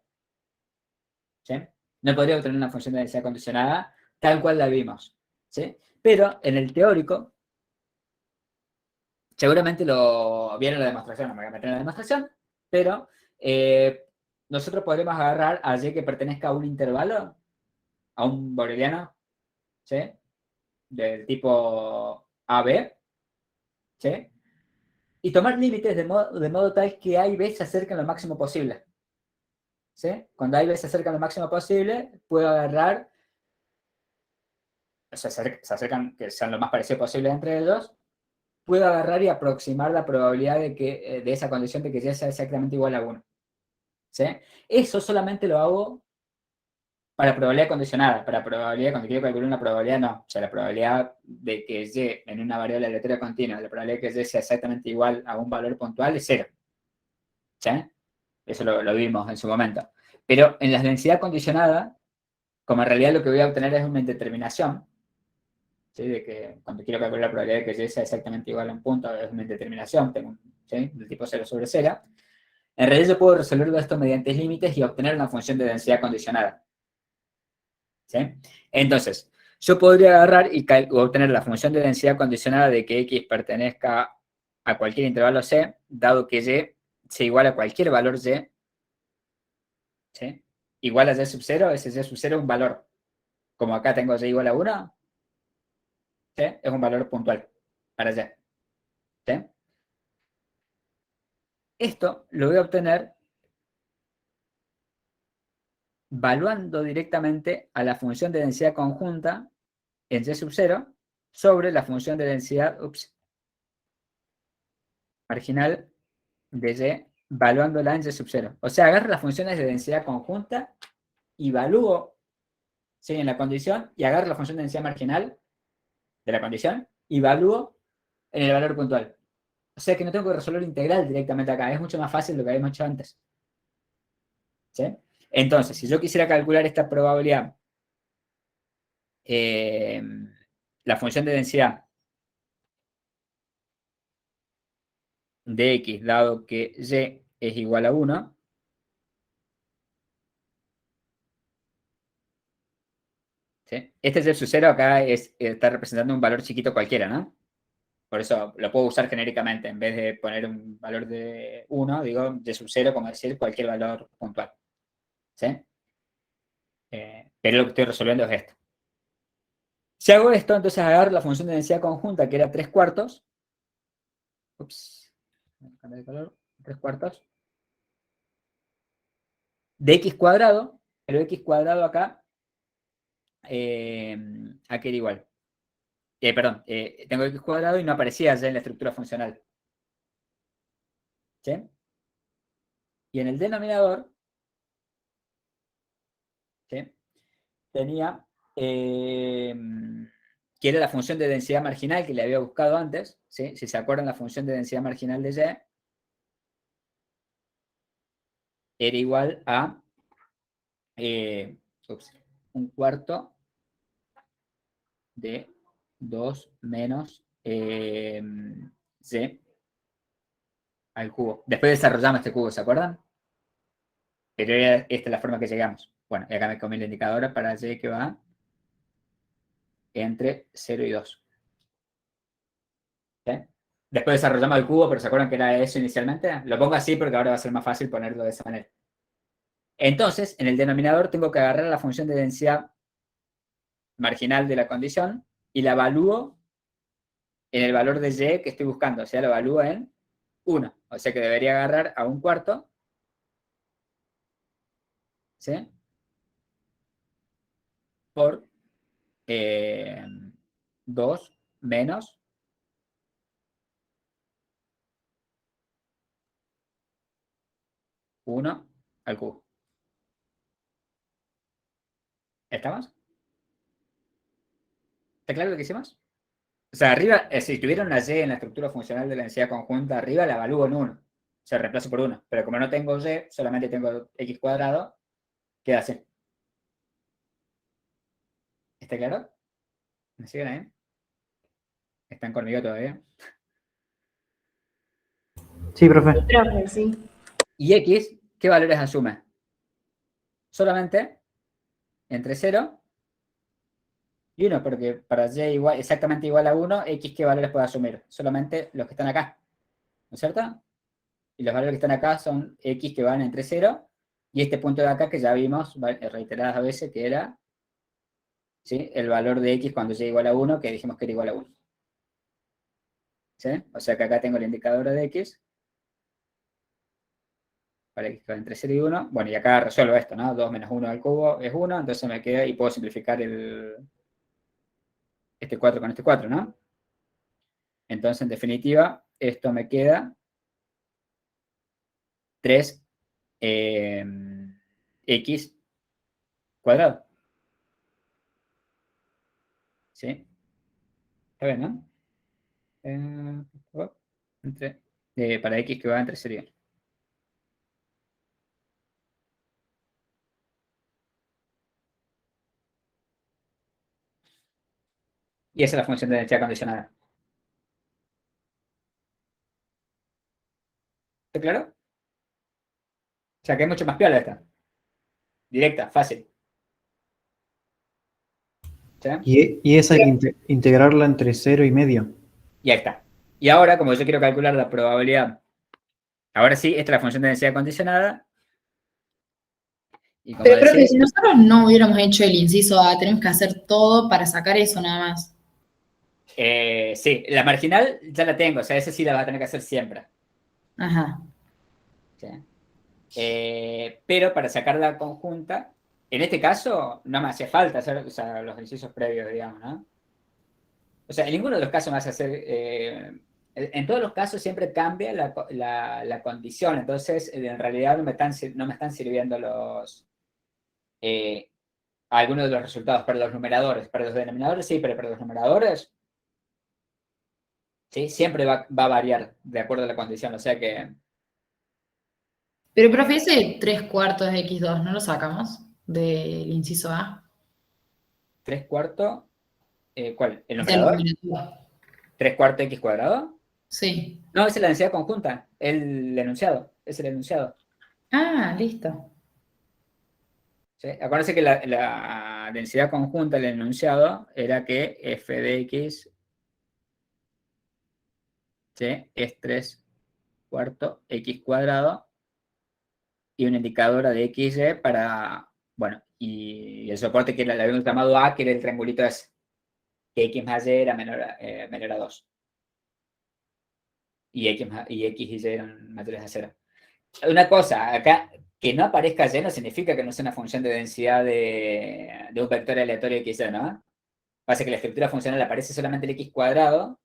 ¿Sí? No podría obtener una función de densidad condicionada tal cual la vimos. ¿Sí? Pero en el teórico, seguramente lo vieron en la demostración, no me voy a meter en la demostración, pero nosotros podremos agarrar a Y que pertenezca a un intervalo, a un boreliano, ¿sí? Del tipo AB, ¿sí? Y tomar límites de modo tal que A y B se acerquen lo máximo posible. ¿Sí? Cuando A y B se acercan lo máximo posible, puedo agarrar, se acercan que sean lo más parecido posible entre ellos, puedo agarrar y aproximar la probabilidad de esa condición de que Y sea exactamente igual a 1. ¿Sí? Eso solamente lo hago para probabilidad condicionada. Para probabilidad, cuando quiero calcular una probabilidad, no. O sea, la probabilidad de que Y en una variable aleatoria continua, la probabilidad de que Y sea exactamente igual a un valor puntual es 0. ¿Sí? Eso lo vimos en su momento. Pero en la densidad condicionada, como en realidad lo que voy a obtener es una indeterminación, ¿sí? De que cuando quiero calcular la probabilidad de que Y sea exactamente igual a un punto, es una indeterminación, tengo, ¿sí? Del tipo 0 sobre 0. En realidad yo puedo resolverlo esto mediante límites y obtener una función de densidad condicionada. ¿Sí? Entonces, yo podría agarrar y obtener la función de densidad condicionada de que X pertenezca a cualquier intervalo C, dado que Y sea igual a cualquier valor Y, ¿sí? Igual a Y sub 0, ese Y sub 0 es un valor. Como acá tengo Y igual a 1, ¿sí? Es un valor puntual para Y. ¿Sí? Esto lo voy a obtener valuando directamente a la función de densidad conjunta en Y sub 0 sobre la función de densidad marginal de Y, valuándola en Y sub 0. O sea, agarro las funciones de densidad conjunta y evalúo, ¿sí? En la condición, y agarro la función de densidad marginal de la condición y evalúo en el valor puntual. O sea que no tengo que resolver integral directamente acá, es mucho más fácil lo que habíamos hecho antes. ¿Sí? Entonces, si yo quisiera calcular esta probabilidad, la función de densidad de X, dado que Y es igual a 1, ¿sí? Este Y sub 0 acá está representando un valor chiquito cualquiera, ¿no? Por eso lo puedo usar genéricamente. En vez de poner un valor de 1, digo Y sub 0, como decir cualquier valor puntual. ¿Sí? Pero lo que estoy resolviendo es esto. Si hago esto, entonces agarro la función de densidad conjunta, que era 3/4. Ups. Cambiar de color. 3/4. De X cuadrado. Pero X cuadrado acá. Aquí era igual. Perdón. Tengo X cuadrado y no aparecía ya en la estructura funcional. ¿Sí? Y en el denominador. ¿Sí? Tenía que era la función de densidad marginal que le había buscado antes, ¿sí? Si se acuerdan, la función de densidad marginal de Y era igual a 1/4 de 2 menos Y al cubo. Después desarrollamos este cubo, ¿se acuerdan? Pero esta es la forma que llegamos. Bueno, y acá me comí la indicadora para Y que va entre 0 y 2. ¿Sí? Después desarrollamos el cubo, pero ¿se acuerdan que era eso inicialmente? Lo pongo así porque ahora va a ser más fácil ponerlo de esa manera. Entonces, en el denominador tengo que agarrar la función de densidad marginal de la condición y la evalúo en el valor de y que estoy buscando, o sea, lo evalúo en 1, o sea que debería agarrar a 1/4, ¿sí? Por 2 menos 1 al cubo. ¿Estamos? ¿Está claro lo que hicimos? O sea, arriba, si tuviera una y en la estructura funcional de la densidad conjunta, arriba la evalúo en 1. O sea, reemplazo por 1. Pero como no tengo y, solamente tengo x cuadrado, queda así. ¿Está claro? ¿Me siguen ahí? ¿Están conmigo todavía? Sí, profe. Profe, sí. ¿Y x qué valores asume? Solamente entre 0 y 1, porque para y igual, exactamente igual a 1, x qué valores puede asumir? Solamente los que están acá, ¿no es cierto? Y los valores que están acá son x que van entre 0 y este punto de acá que ya vimos reiteradas veces que era, ¿sí?, el valor de x cuando y igual a 1, que dijimos que era igual a 1. ¿Sí? O sea que acá tengo la indicadora de x para x que va entre 0 y 1. Bueno, y acá resuelvo esto, ¿no? 2 menos 1 al cubo es 1, entonces me queda, y puedo simplificar este 4 con este 4, ¿no? Entonces, en definitiva, esto me queda 3 x cuadrado. ¿Sí? Está bien, ¿no? Para x que va entre 0 y 1. Y esa es la función de densidad condicionada. ¿Está claro? O sea que es mucho más piola esta. Directa, fácil. ¿Sí? Y esa hay que integrarla entre 0 y medio. Y ahí está. Y ahora, como yo quiero calcular la probabilidad, ahora sí, esta es la función de densidad condicionada. Y como Pero creo que decía, si nosotros no hubiéramos hecho el inciso A, tenemos que hacer todo para sacar eso nada más. sí, la marginal ya la tengo, o sea, esa sí la vas a tener que hacer siempre. Ajá. ¿Sí? Pero para sacar la conjunta, en este caso no me hace falta hacer, o sea, los incisos previos, digamos, ¿no? O sea, en ninguno de los casos me hace hacer... en todos los casos siempre cambia la condición, entonces en realidad no me están sirviendo algunos de los resultados para los numeradores. Para los denominadores sí, pero para los numeradores sí, siempre va a variar de acuerdo a la condición, o sea que... Pero, profe, ese 3/4 de x2, ¿no lo sacamos del inciso A? 3/4, ¿cuál? ¿El Del numerador? numerador. 3/4 x cuadrado. Sí. No, esa es la densidad conjunta, el enunciado, es el enunciado. Ah, listo. ¿Sí? Acuérdense que la densidad conjunta del enunciado era que f de x, ¿sí?, es 3/4 x cuadrado y una indicadora de xy para, bueno, y el soporte que la habíamos llamado A, que era el triangulito ese, que x más y era menor a 2. Y x y y eran mayores a 0. Una cosa, acá, que no aparezca y no significa que no sea una función de densidad de un vector aleatorio xy, ¿no? Pasa que la estructura funcional aparece solamente el x cuadrado,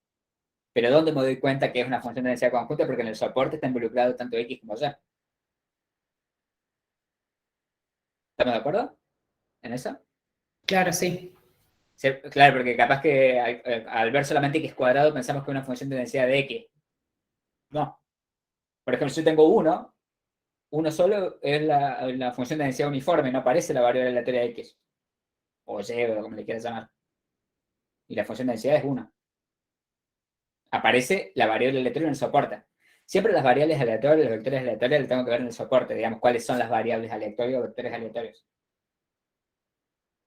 pero ¿dónde me doy cuenta que es una función de densidad conjunta? Porque en el soporte está involucrado tanto x como y. ¿Estamos de acuerdo en eso? Claro, sí. Sí, claro, porque capaz que al ver solamente x cuadrado pensamos que es una función de densidad de x. No. Por ejemplo, si yo tengo 1 solo es la función de densidad uniforme, no aparece la variable aleatoria de x. O y, o como le quieras llamar. Y la función de densidad es 1. Aparece la variable aleatoria en el soporte. Siempre las variables aleatorias, los vectores aleatorios, los tengo que ver en el soporte, digamos, cuáles son las variables aleatorias o vectores aleatorios.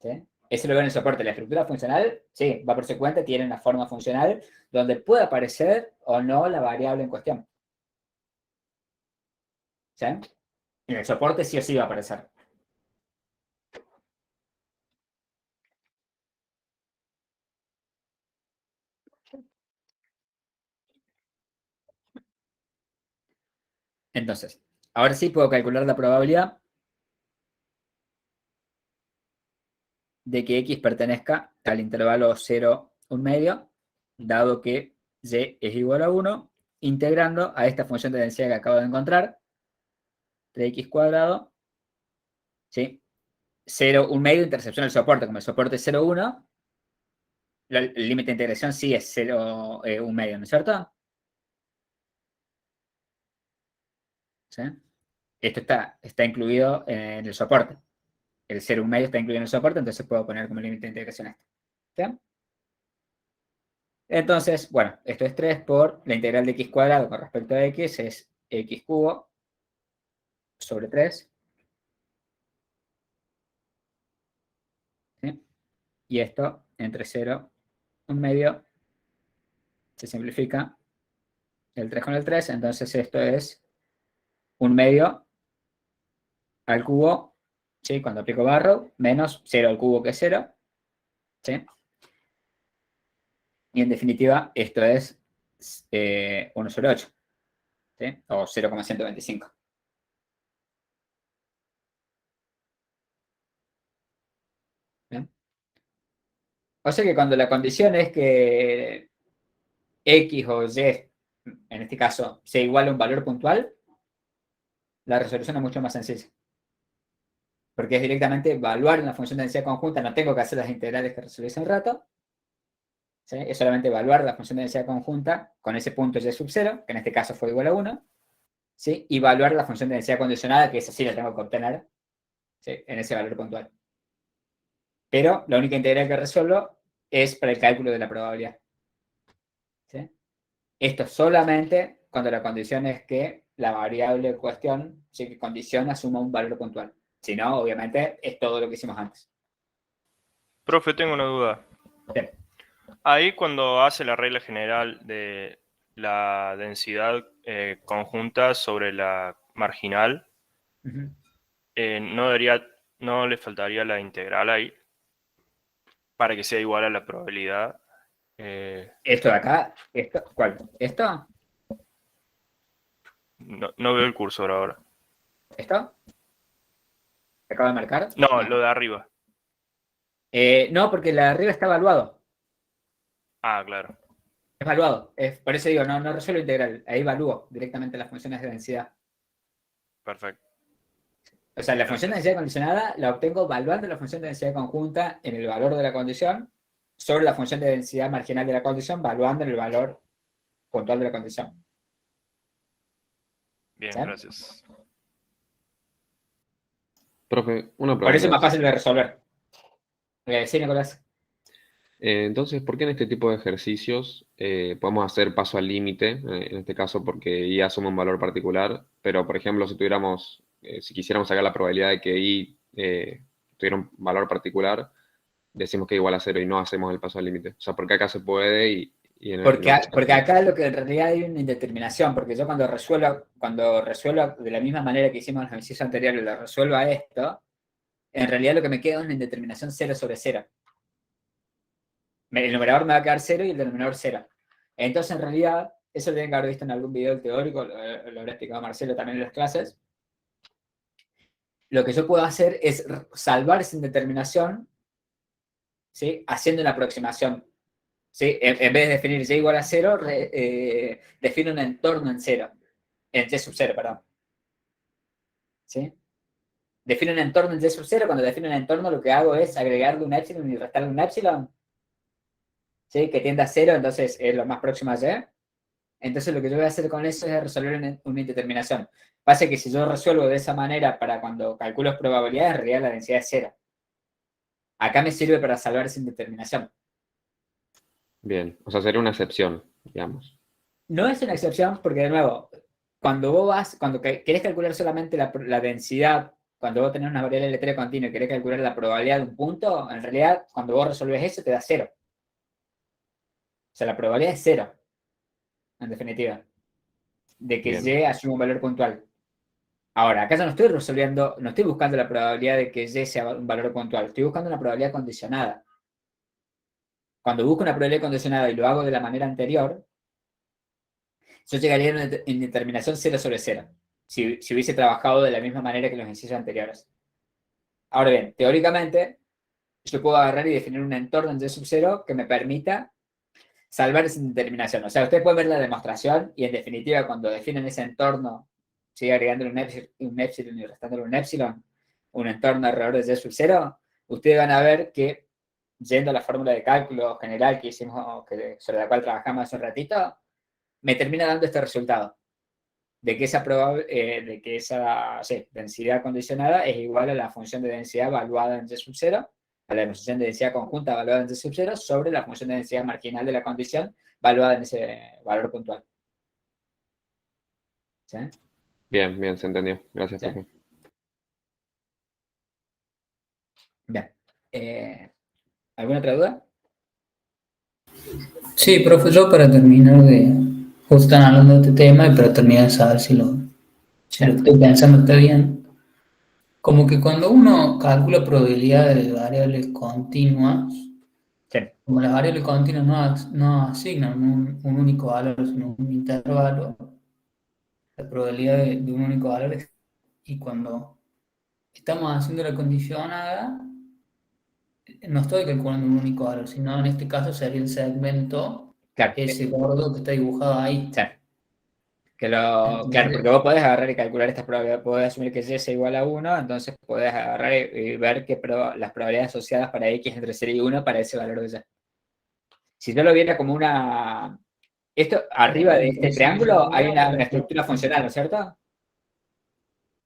¿Sí? Eso lo veo en el soporte. La estructura funcional, sí, va por su cuenta, tiene una forma funcional donde puede aparecer o no la variable en cuestión. ¿Sí? En el soporte sí o sí va a aparecer. Entonces, ahora sí puedo calcular la probabilidad de que X pertenezca al intervalo 0, 1 medio, dado que Y es igual a 1, integrando a esta función de densidad que acabo de encontrar, 3x cuadrado, ¿sí? 0, 1 medio, intercepción del soporte. Como el soporte es 0, 1, el límite de integración sí es 0, 1 medio, ¿no es cierto? ¿Sí? Esto está incluido en el soporte. El 0, 1 medio está incluido en el soporte, entonces puedo poner como límite de integración este. ¿Sí? Entonces, bueno, esto es 3 por la integral de x cuadrado con respecto a x es x cubo sobre 3. ¿Sí? Y esto entre 0, 1 medio, se simplifica el 3 con el 3, entonces esto es 1 medio al cubo, ¿sí? Cuando aplico barro, menos 0 al cubo que es 0, ¿sí? Y en definitiva, esto es 1 sobre 8, ¿sí? O 0,125. ¿Bien? O sea que cuando la condición es que X o Y, en este caso, sea igual a un valor puntual, la resolución es mucho más sencilla. Porque es directamente evaluar una función de densidad conjunta, no tengo que hacer las integrales que resolví hace un rato, ¿sí? Es solamente evaluar la función de densidad conjunta con ese punto Y sub 0, que en este caso fue igual a 1, ¿sí? Y evaluar la función de densidad condicionada, que esa sí la tengo que obtener, ¿sí? En ese valor puntual. Pero la única integral que resuelvo es para el cálculo de la probabilidad. ¿Sí? Esto solamente cuando la condición es que la variable en cuestión, ¿sí? Que condiciona, suma un valor puntual. Si no, obviamente, es todo lo que hicimos antes. Profe, tengo una duda. Sí. Ahí cuando hace la regla general de la densidad conjunta sobre la marginal, no le faltaría la integral ahí para que sea igual a la probabilidad. Esto de acá, ¿cuál? ¿Esto? No veo el cursor ahora. ¿Esto? ¿Te acabo de marcar? No, lo de arriba. No, porque la de arriba está evaluado. Ah, claro. Es evaluado. Por eso digo, no resuelvo integral. Ahí evalúo directamente las funciones de densidad. Perfecto. O sea, la función de densidad condicionada la obtengo evaluando la función de densidad conjunta en el valor de la condición sobre la función de densidad marginal de la condición, evaluando en el valor puntual de la condición. Bien, ¿Sí? gracias. Profe, una pregunta. Por eso es más fácil de resolver. Sí, Nicolás. Entonces, ¿por qué en este tipo de ejercicios podemos hacer paso al límite? En este caso, porque I asume un valor particular, pero, por ejemplo, si quisiéramos sacar la probabilidad de que I tuviera un valor particular, decimos que es igual a 0 y no hacemos el paso al límite. O sea, porque acá se puede y en el Porque acá lo que en realidad hay una indeterminación, porque yo cuando resuelvo de la misma manera que hicimos en los ejercicios anteriores, lo resuelvo a esto, en realidad lo que me queda es una indeterminación 0 sobre 0. El numerador me va a quedar 0 y el denominador 0. Entonces, en realidad, eso lo tienen que haber visto en algún video teórico, lo habrá explicado Marcelo también en las clases. Lo que yo puedo hacer es salvar esa indeterminación, ¿sí? Haciendo una aproximación. ¿Sí? En vez de definir y igual a 0, defino un entorno en 0. En y sub 0, perdón. ¿Sí? Defino un entorno en y sub 0. Cuando defino un entorno, lo que hago es agregarle un epsilon y restarle un epsilon. ¿Sí? Que tiende a 0, entonces es lo más próximo a y. Entonces lo que yo voy a hacer con eso es resolver una indeterminación. Pasa que si yo resuelvo de esa manera para cuando calculo probabilidades, en realidad la densidad es 0. Acá me sirve para salvar esa indeterminación. Bien, o sea, sería una excepción, digamos. No es una excepción porque, de nuevo, cuando querés calcular solamente la densidad, cuando vos tenés una variable aleatoria continua y querés calcular la probabilidad de un punto, en realidad, cuando vos resolves eso, te da 0. O sea, la probabilidad es 0, en definitiva, de que Bien. Y asuma un valor puntual. Ahora, acá yo no estoy resolviendo, no estoy buscando la probabilidad de que Y sea un valor puntual, estoy buscando una probabilidad condicionada. Cuando busco una probabilidad condicionada y lo hago de la manera anterior, yo llegaría a una indeterminación 0 sobre 0. si hubiese trabajado de la misma manera que los ejercicios anteriores. Ahora bien, teóricamente, yo puedo agarrar y definir un entorno en Y0 que me permita salvar esa determinación. O sea, ustedes pueden ver la demostración y en definitiva cuando definen ese entorno, sigue agregándole un epsilon y restándole un epsilon, un entorno alrededor de Y0, ustedes van a ver que yendo a la fórmula de cálculo general que hicimos, sobre la cual trabajamos hace un ratito, me termina dando este resultado, de que esa densidad condicionada es igual a la función de densidad evaluada en Y0, a la función de densidad conjunta evaluada en Y0, sobre la función de densidad marginal de la condición evaluada en ese valor puntual. ¿Sí? Bien, bien, se entendió. Gracias, Sí. profe. Bien. ¿Alguna otra duda? Sí, profe, yo para terminar justo están hablando de este tema y para terminar de saber si lo que estoy pensando está bien. Como que cuando uno calcula probabilidades de variables continuas, como las variables continuas no asignan un único valor, sino un intervalo, la probabilidad de un único valor es, y cuando estamos haciendo la condicionada, no estoy calculando un único valor, sino en este caso sería el segmento, ese gordo que está dibujado ahí. Claro, porque vos podés agarrar y calcular estas probabilidades, podés asumir que y es igual a 1, entonces podés agarrar y ver que las probabilidades asociadas para x entre 0 y 1 para ese valor de y. Si yo lo viera como una... Esto, arriba de este triángulo hay una estructura funcional, ¿no es cierto?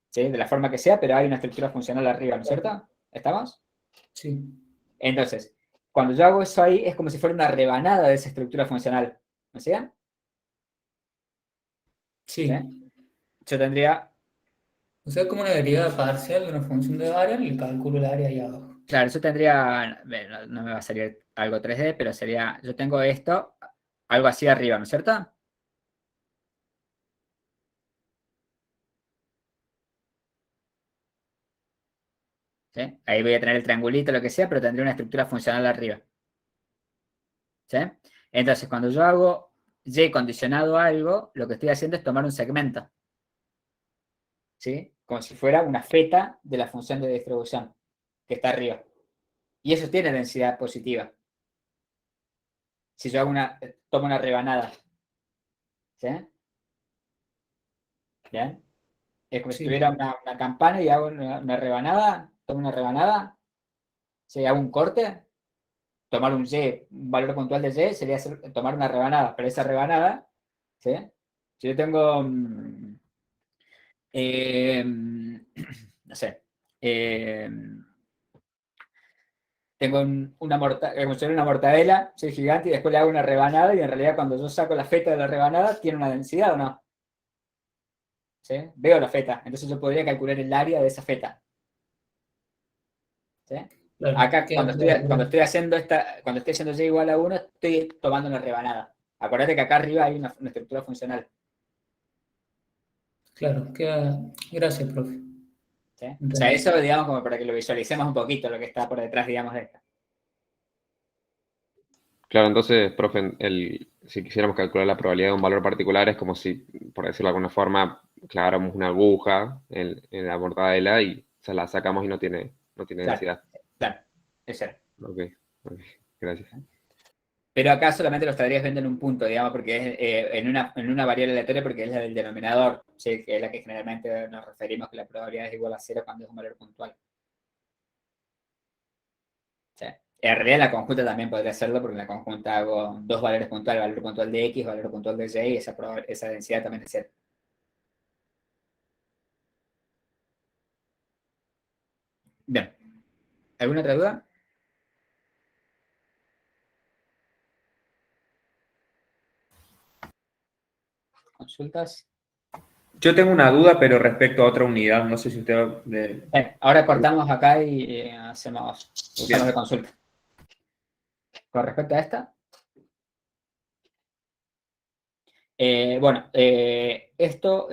Sí, de la forma que sea, pero hay una estructura funcional arriba, ¿no es cierto? ¿Estamos? Sí. Entonces, cuando yo hago eso ahí, es como si fuera una rebanada de esa estructura funcional, ¿no es cierto? Sí. Yo tendría... O sea, como una derivada parcial de una función de variable y calculo el área ahí abajo. Claro, yo tendría... No me va a salir algo 3D, pero sería... Yo tengo esto, algo así arriba, ¿no es cierto? ¿Sí? Ahí voy a tener el triangulito, lo que sea, pero tendría una estructura funcional arriba. ¿Sí? Entonces, cuando yo hago y condicionado a algo, lo que estoy haciendo es tomar un segmento. ¿Sí? Como si fuera una feta de la función de distribución que está arriba. Y eso tiene densidad positiva. Si yo tomo una rebanada. ¿Sí? ¿Bien? Es como si tuviera una campana y hago una rebanada, tomo una rebanada, ¿sí? Hago un corte, tomar un valor puntual de y, sería tomar una rebanada, pero esa rebanada, ¿sí? Si yo tengo, no sé, tengo una mortadela, soy gigante, y después le hago una rebanada, y en realidad cuando yo saco la feta de la rebanada, ¿tiene una densidad o no? ¿Sí? Veo la feta, entonces yo podría calcular el área de esa feta. ¿Sí? Claro, acá, cuando estoy haciendo y igual a 1, estoy tomando una rebanada. Acuérdate que acá arriba hay una estructura funcional. Claro, gracias, profe. ¿Sí? O sea, eso, digamos, como para que lo visualicemos un poquito, lo que está por detrás, digamos, de esto. Claro, entonces, profe, si quisiéramos calcular la probabilidad de un valor particular, es como si, por decirlo de alguna forma, claváramos una aguja en la mortadela y se la sacamos y no tiene densidad. Claro, es cierto. Ok, gracias. Pero acá solamente lo estarías viendo en un punto, digamos, porque es en una variable aleatoria, porque es la del denominador, ¿sí? Que es la que generalmente nos referimos que la probabilidad es igual a 0 cuando es un valor puntual. ¿Sí? En realidad la conjunta también podría hacerlo, porque en la conjunta hago dos valores puntuales, valor puntual de x, valor puntual de y, y esa densidad también es 0. Bien. ¿Alguna otra duda? ¿Consultas? Yo tengo una duda, pero respecto a otra unidad, no sé si usted... Ahora cortamos acá y hacemos de consulta. Con respecto a esta. Esto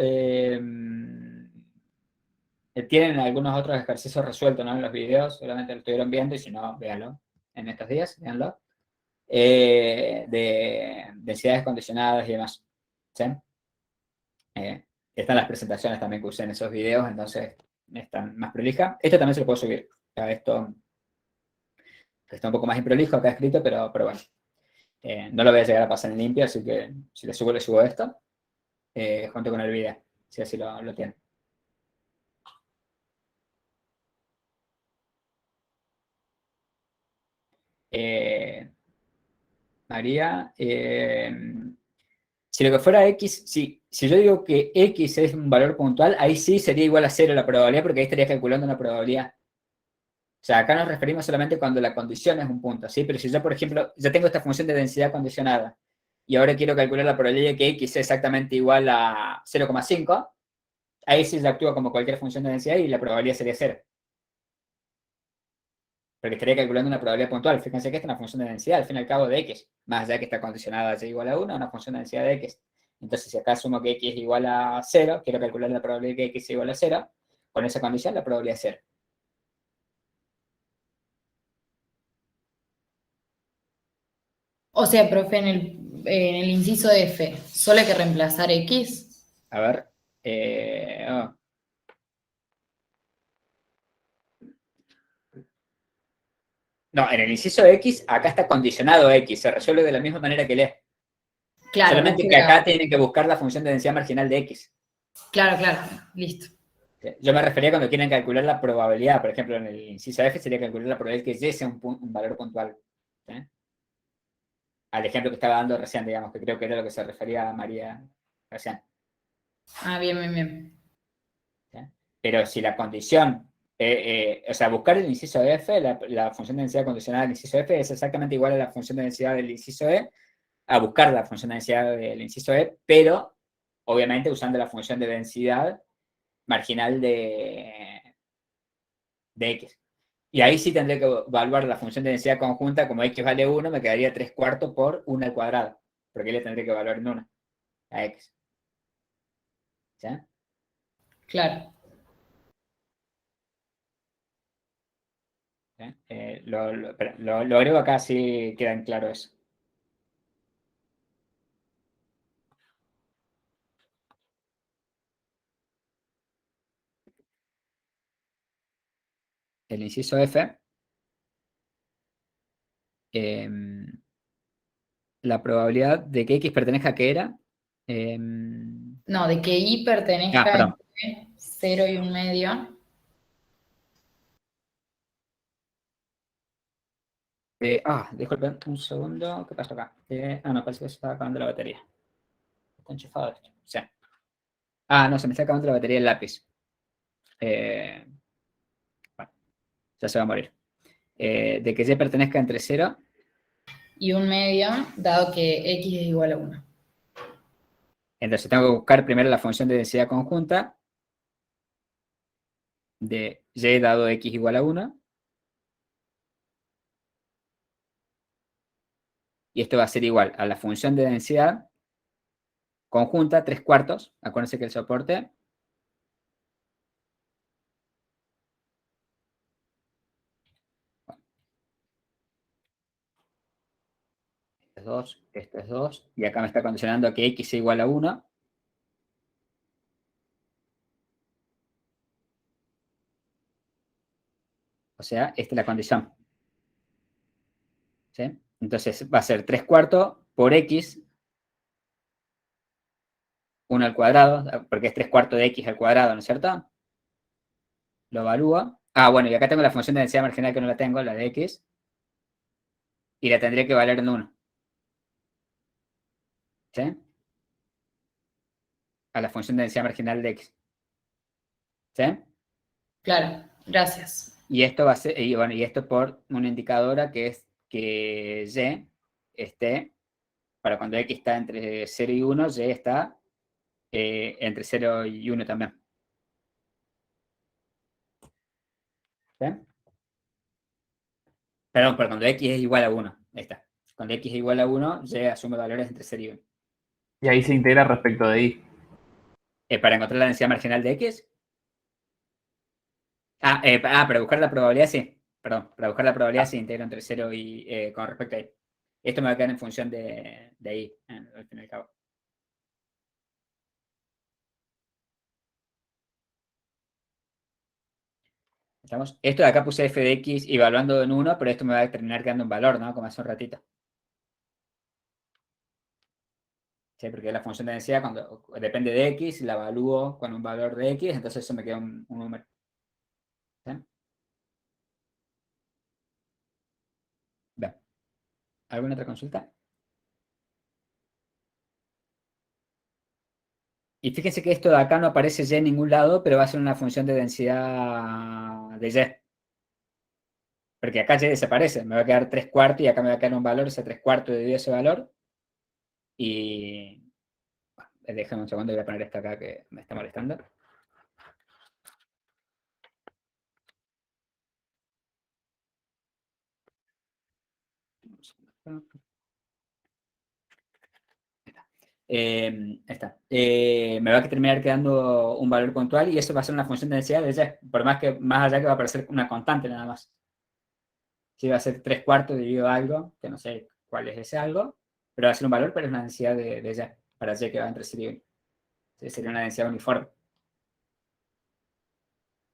tienen algunos otros ejercicios resueltos, ¿no? En los videos, seguramente lo estuvieron viendo, y si no, véanlo en estos días, véanlo. De densidades condicionadas y demás. ¿Sí? Están las presentaciones también que usé en esos videos, entonces están más prolija. Esto también se lo puedo subir. Esto está un poco más improlijo acá escrito, pero bueno. No lo voy a llegar a pasar en limpio, así que si le subo esto, junto con el video, si así lo tienen. María, si lo que fuera X, si yo digo que X es un valor puntual, ahí sí sería igual a 0 la probabilidad, porque ahí estaría calculando una probabilidad. O sea, acá nos referimos solamente cuando la condición es un punto, ¿sí? Pero si yo, por ejemplo, ya tengo esta función de densidad condicionada, y ahora quiero calcular la probabilidad de que X sea exactamente igual a 0,5, ahí sí se actúa como cualquier función de densidad y la probabilidad sería 0. Porque estaría calculando una probabilidad puntual. Fíjense que esta es una función de densidad, al fin y al cabo, de X. Más allá que está condicionada a y igual a 1, una función de densidad de X. Entonces, si acá asumo que X es igual a 0, quiero calcular la probabilidad de que X sea igual a 0, con esa condición la probabilidad es 0. O sea, profe, en el inciso F, ¿solo hay que reemplazar X? A ver. No, en el inciso X, acá está condicionado X, se resuelve de la misma manera que el E. Claro, Solamente que acá tienen que buscar la función de densidad marginal de X. Claro, listo. Yo me refería cuando quieren calcular la probabilidad, por ejemplo, en el inciso F sería calcular la probabilidad que Y sea un valor puntual. ¿Sí? Al ejemplo que estaba dando recién, digamos, que creo que era lo que se refería a María recién. Ah, bien. ¿Sí? Pero si la condición, o sea, buscar el inciso F, la función de densidad condicionada del inciso F es exactamente igual a la función de densidad del inciso E, a buscar la función de densidad del inciso E, pero obviamente usando la función de densidad marginal de X. Y ahí sí tendré que evaluar la función de densidad conjunta, como X vale 1, me quedaría 3/4 por 1 al cuadrado, porque le tendré que evaluar en 1 a X. ¿Sí? Claro. ¿Sí? Lo agrego acá si queda en claro eso. El inciso F, la probabilidad de que X pertenezca a qué era. No, de que Y pertenezca entre 0 y 1 medio. Disculpen, un segundo. ¿Qué pasó acá? No, parece que se está acabando la batería. Está enchufado esto. Sí. No, se me está acabando la batería del lápiz. Bueno, ya se va a morir. De que Y pertenezca entre 0 y 1 medio, dado que X es igual a 1. Entonces tengo que buscar primero la función de densidad conjunta de Y dado X igual a 1. Y esto va a ser igual a la función de densidad conjunta 3/4. Acuérdense que el soporte esto es 2, esto es 2, y acá me está condicionando a que X sea igual a 1. O sea, esta es la condición. ¿Sí? Entonces va a ser 3/4 por X, 1 al cuadrado, porque es 3/4 de X al cuadrado, ¿no es cierto? Lo evalúo. Bueno, y acá tengo la función de densidad marginal que no la tengo, la de X, y la tendría que valer en 1. ¿Sí? A la función de densidad marginal de X. ¿Sí? Claro, gracias. Y esto va a ser, y esto por una indicadora que es que Y esté, para cuando X está entre 0 y 1, Y está entre 0 y 1 también. ¿Sí? Perdón, pero cuando X es igual a 1. Ahí está. Cuando X es igual a 1, Y asume valores entre 0 y 1. Y ahí se integra respecto de Y. Para encontrar la densidad marginal de X. Para buscar la probabilidad, sí. Perdón, para buscar la probabilidad se integra entre 0 y con respecto a Y. Esto me va a quedar en función de Y, al fin y al cabo. ¿Estamos? Esto de acá puse f de x evaluando en 1, pero esto me va a terminar quedando en valor, ¿no? Como hace un ratito. Sí, porque la función de densidad cuando depende de x, la evalúo con un valor de x, entonces eso me queda un número. ¿Sí? Bien. ¿Alguna otra consulta? Y fíjense que esto de acá no aparece y en ningún lado, pero va a ser una función de densidad de y. Porque acá y desaparece, me va a quedar 3/4 y acá me va a quedar un valor, ese 3/4 dividido ese valor. Y déjame un segundo, voy a poner esto acá que me está molestando. Está. Me va a terminar quedando un valor puntual y eso va a ser una función de densidad de y, por más que más allá que va a aparecer una constante nada más. Si va a ser 3/4 dividido algo, que no sé cuál es ese algo, pero va a ser un valor, pero es una densidad de y, para y que va entre 0 y 1. Sería una densidad uniforme.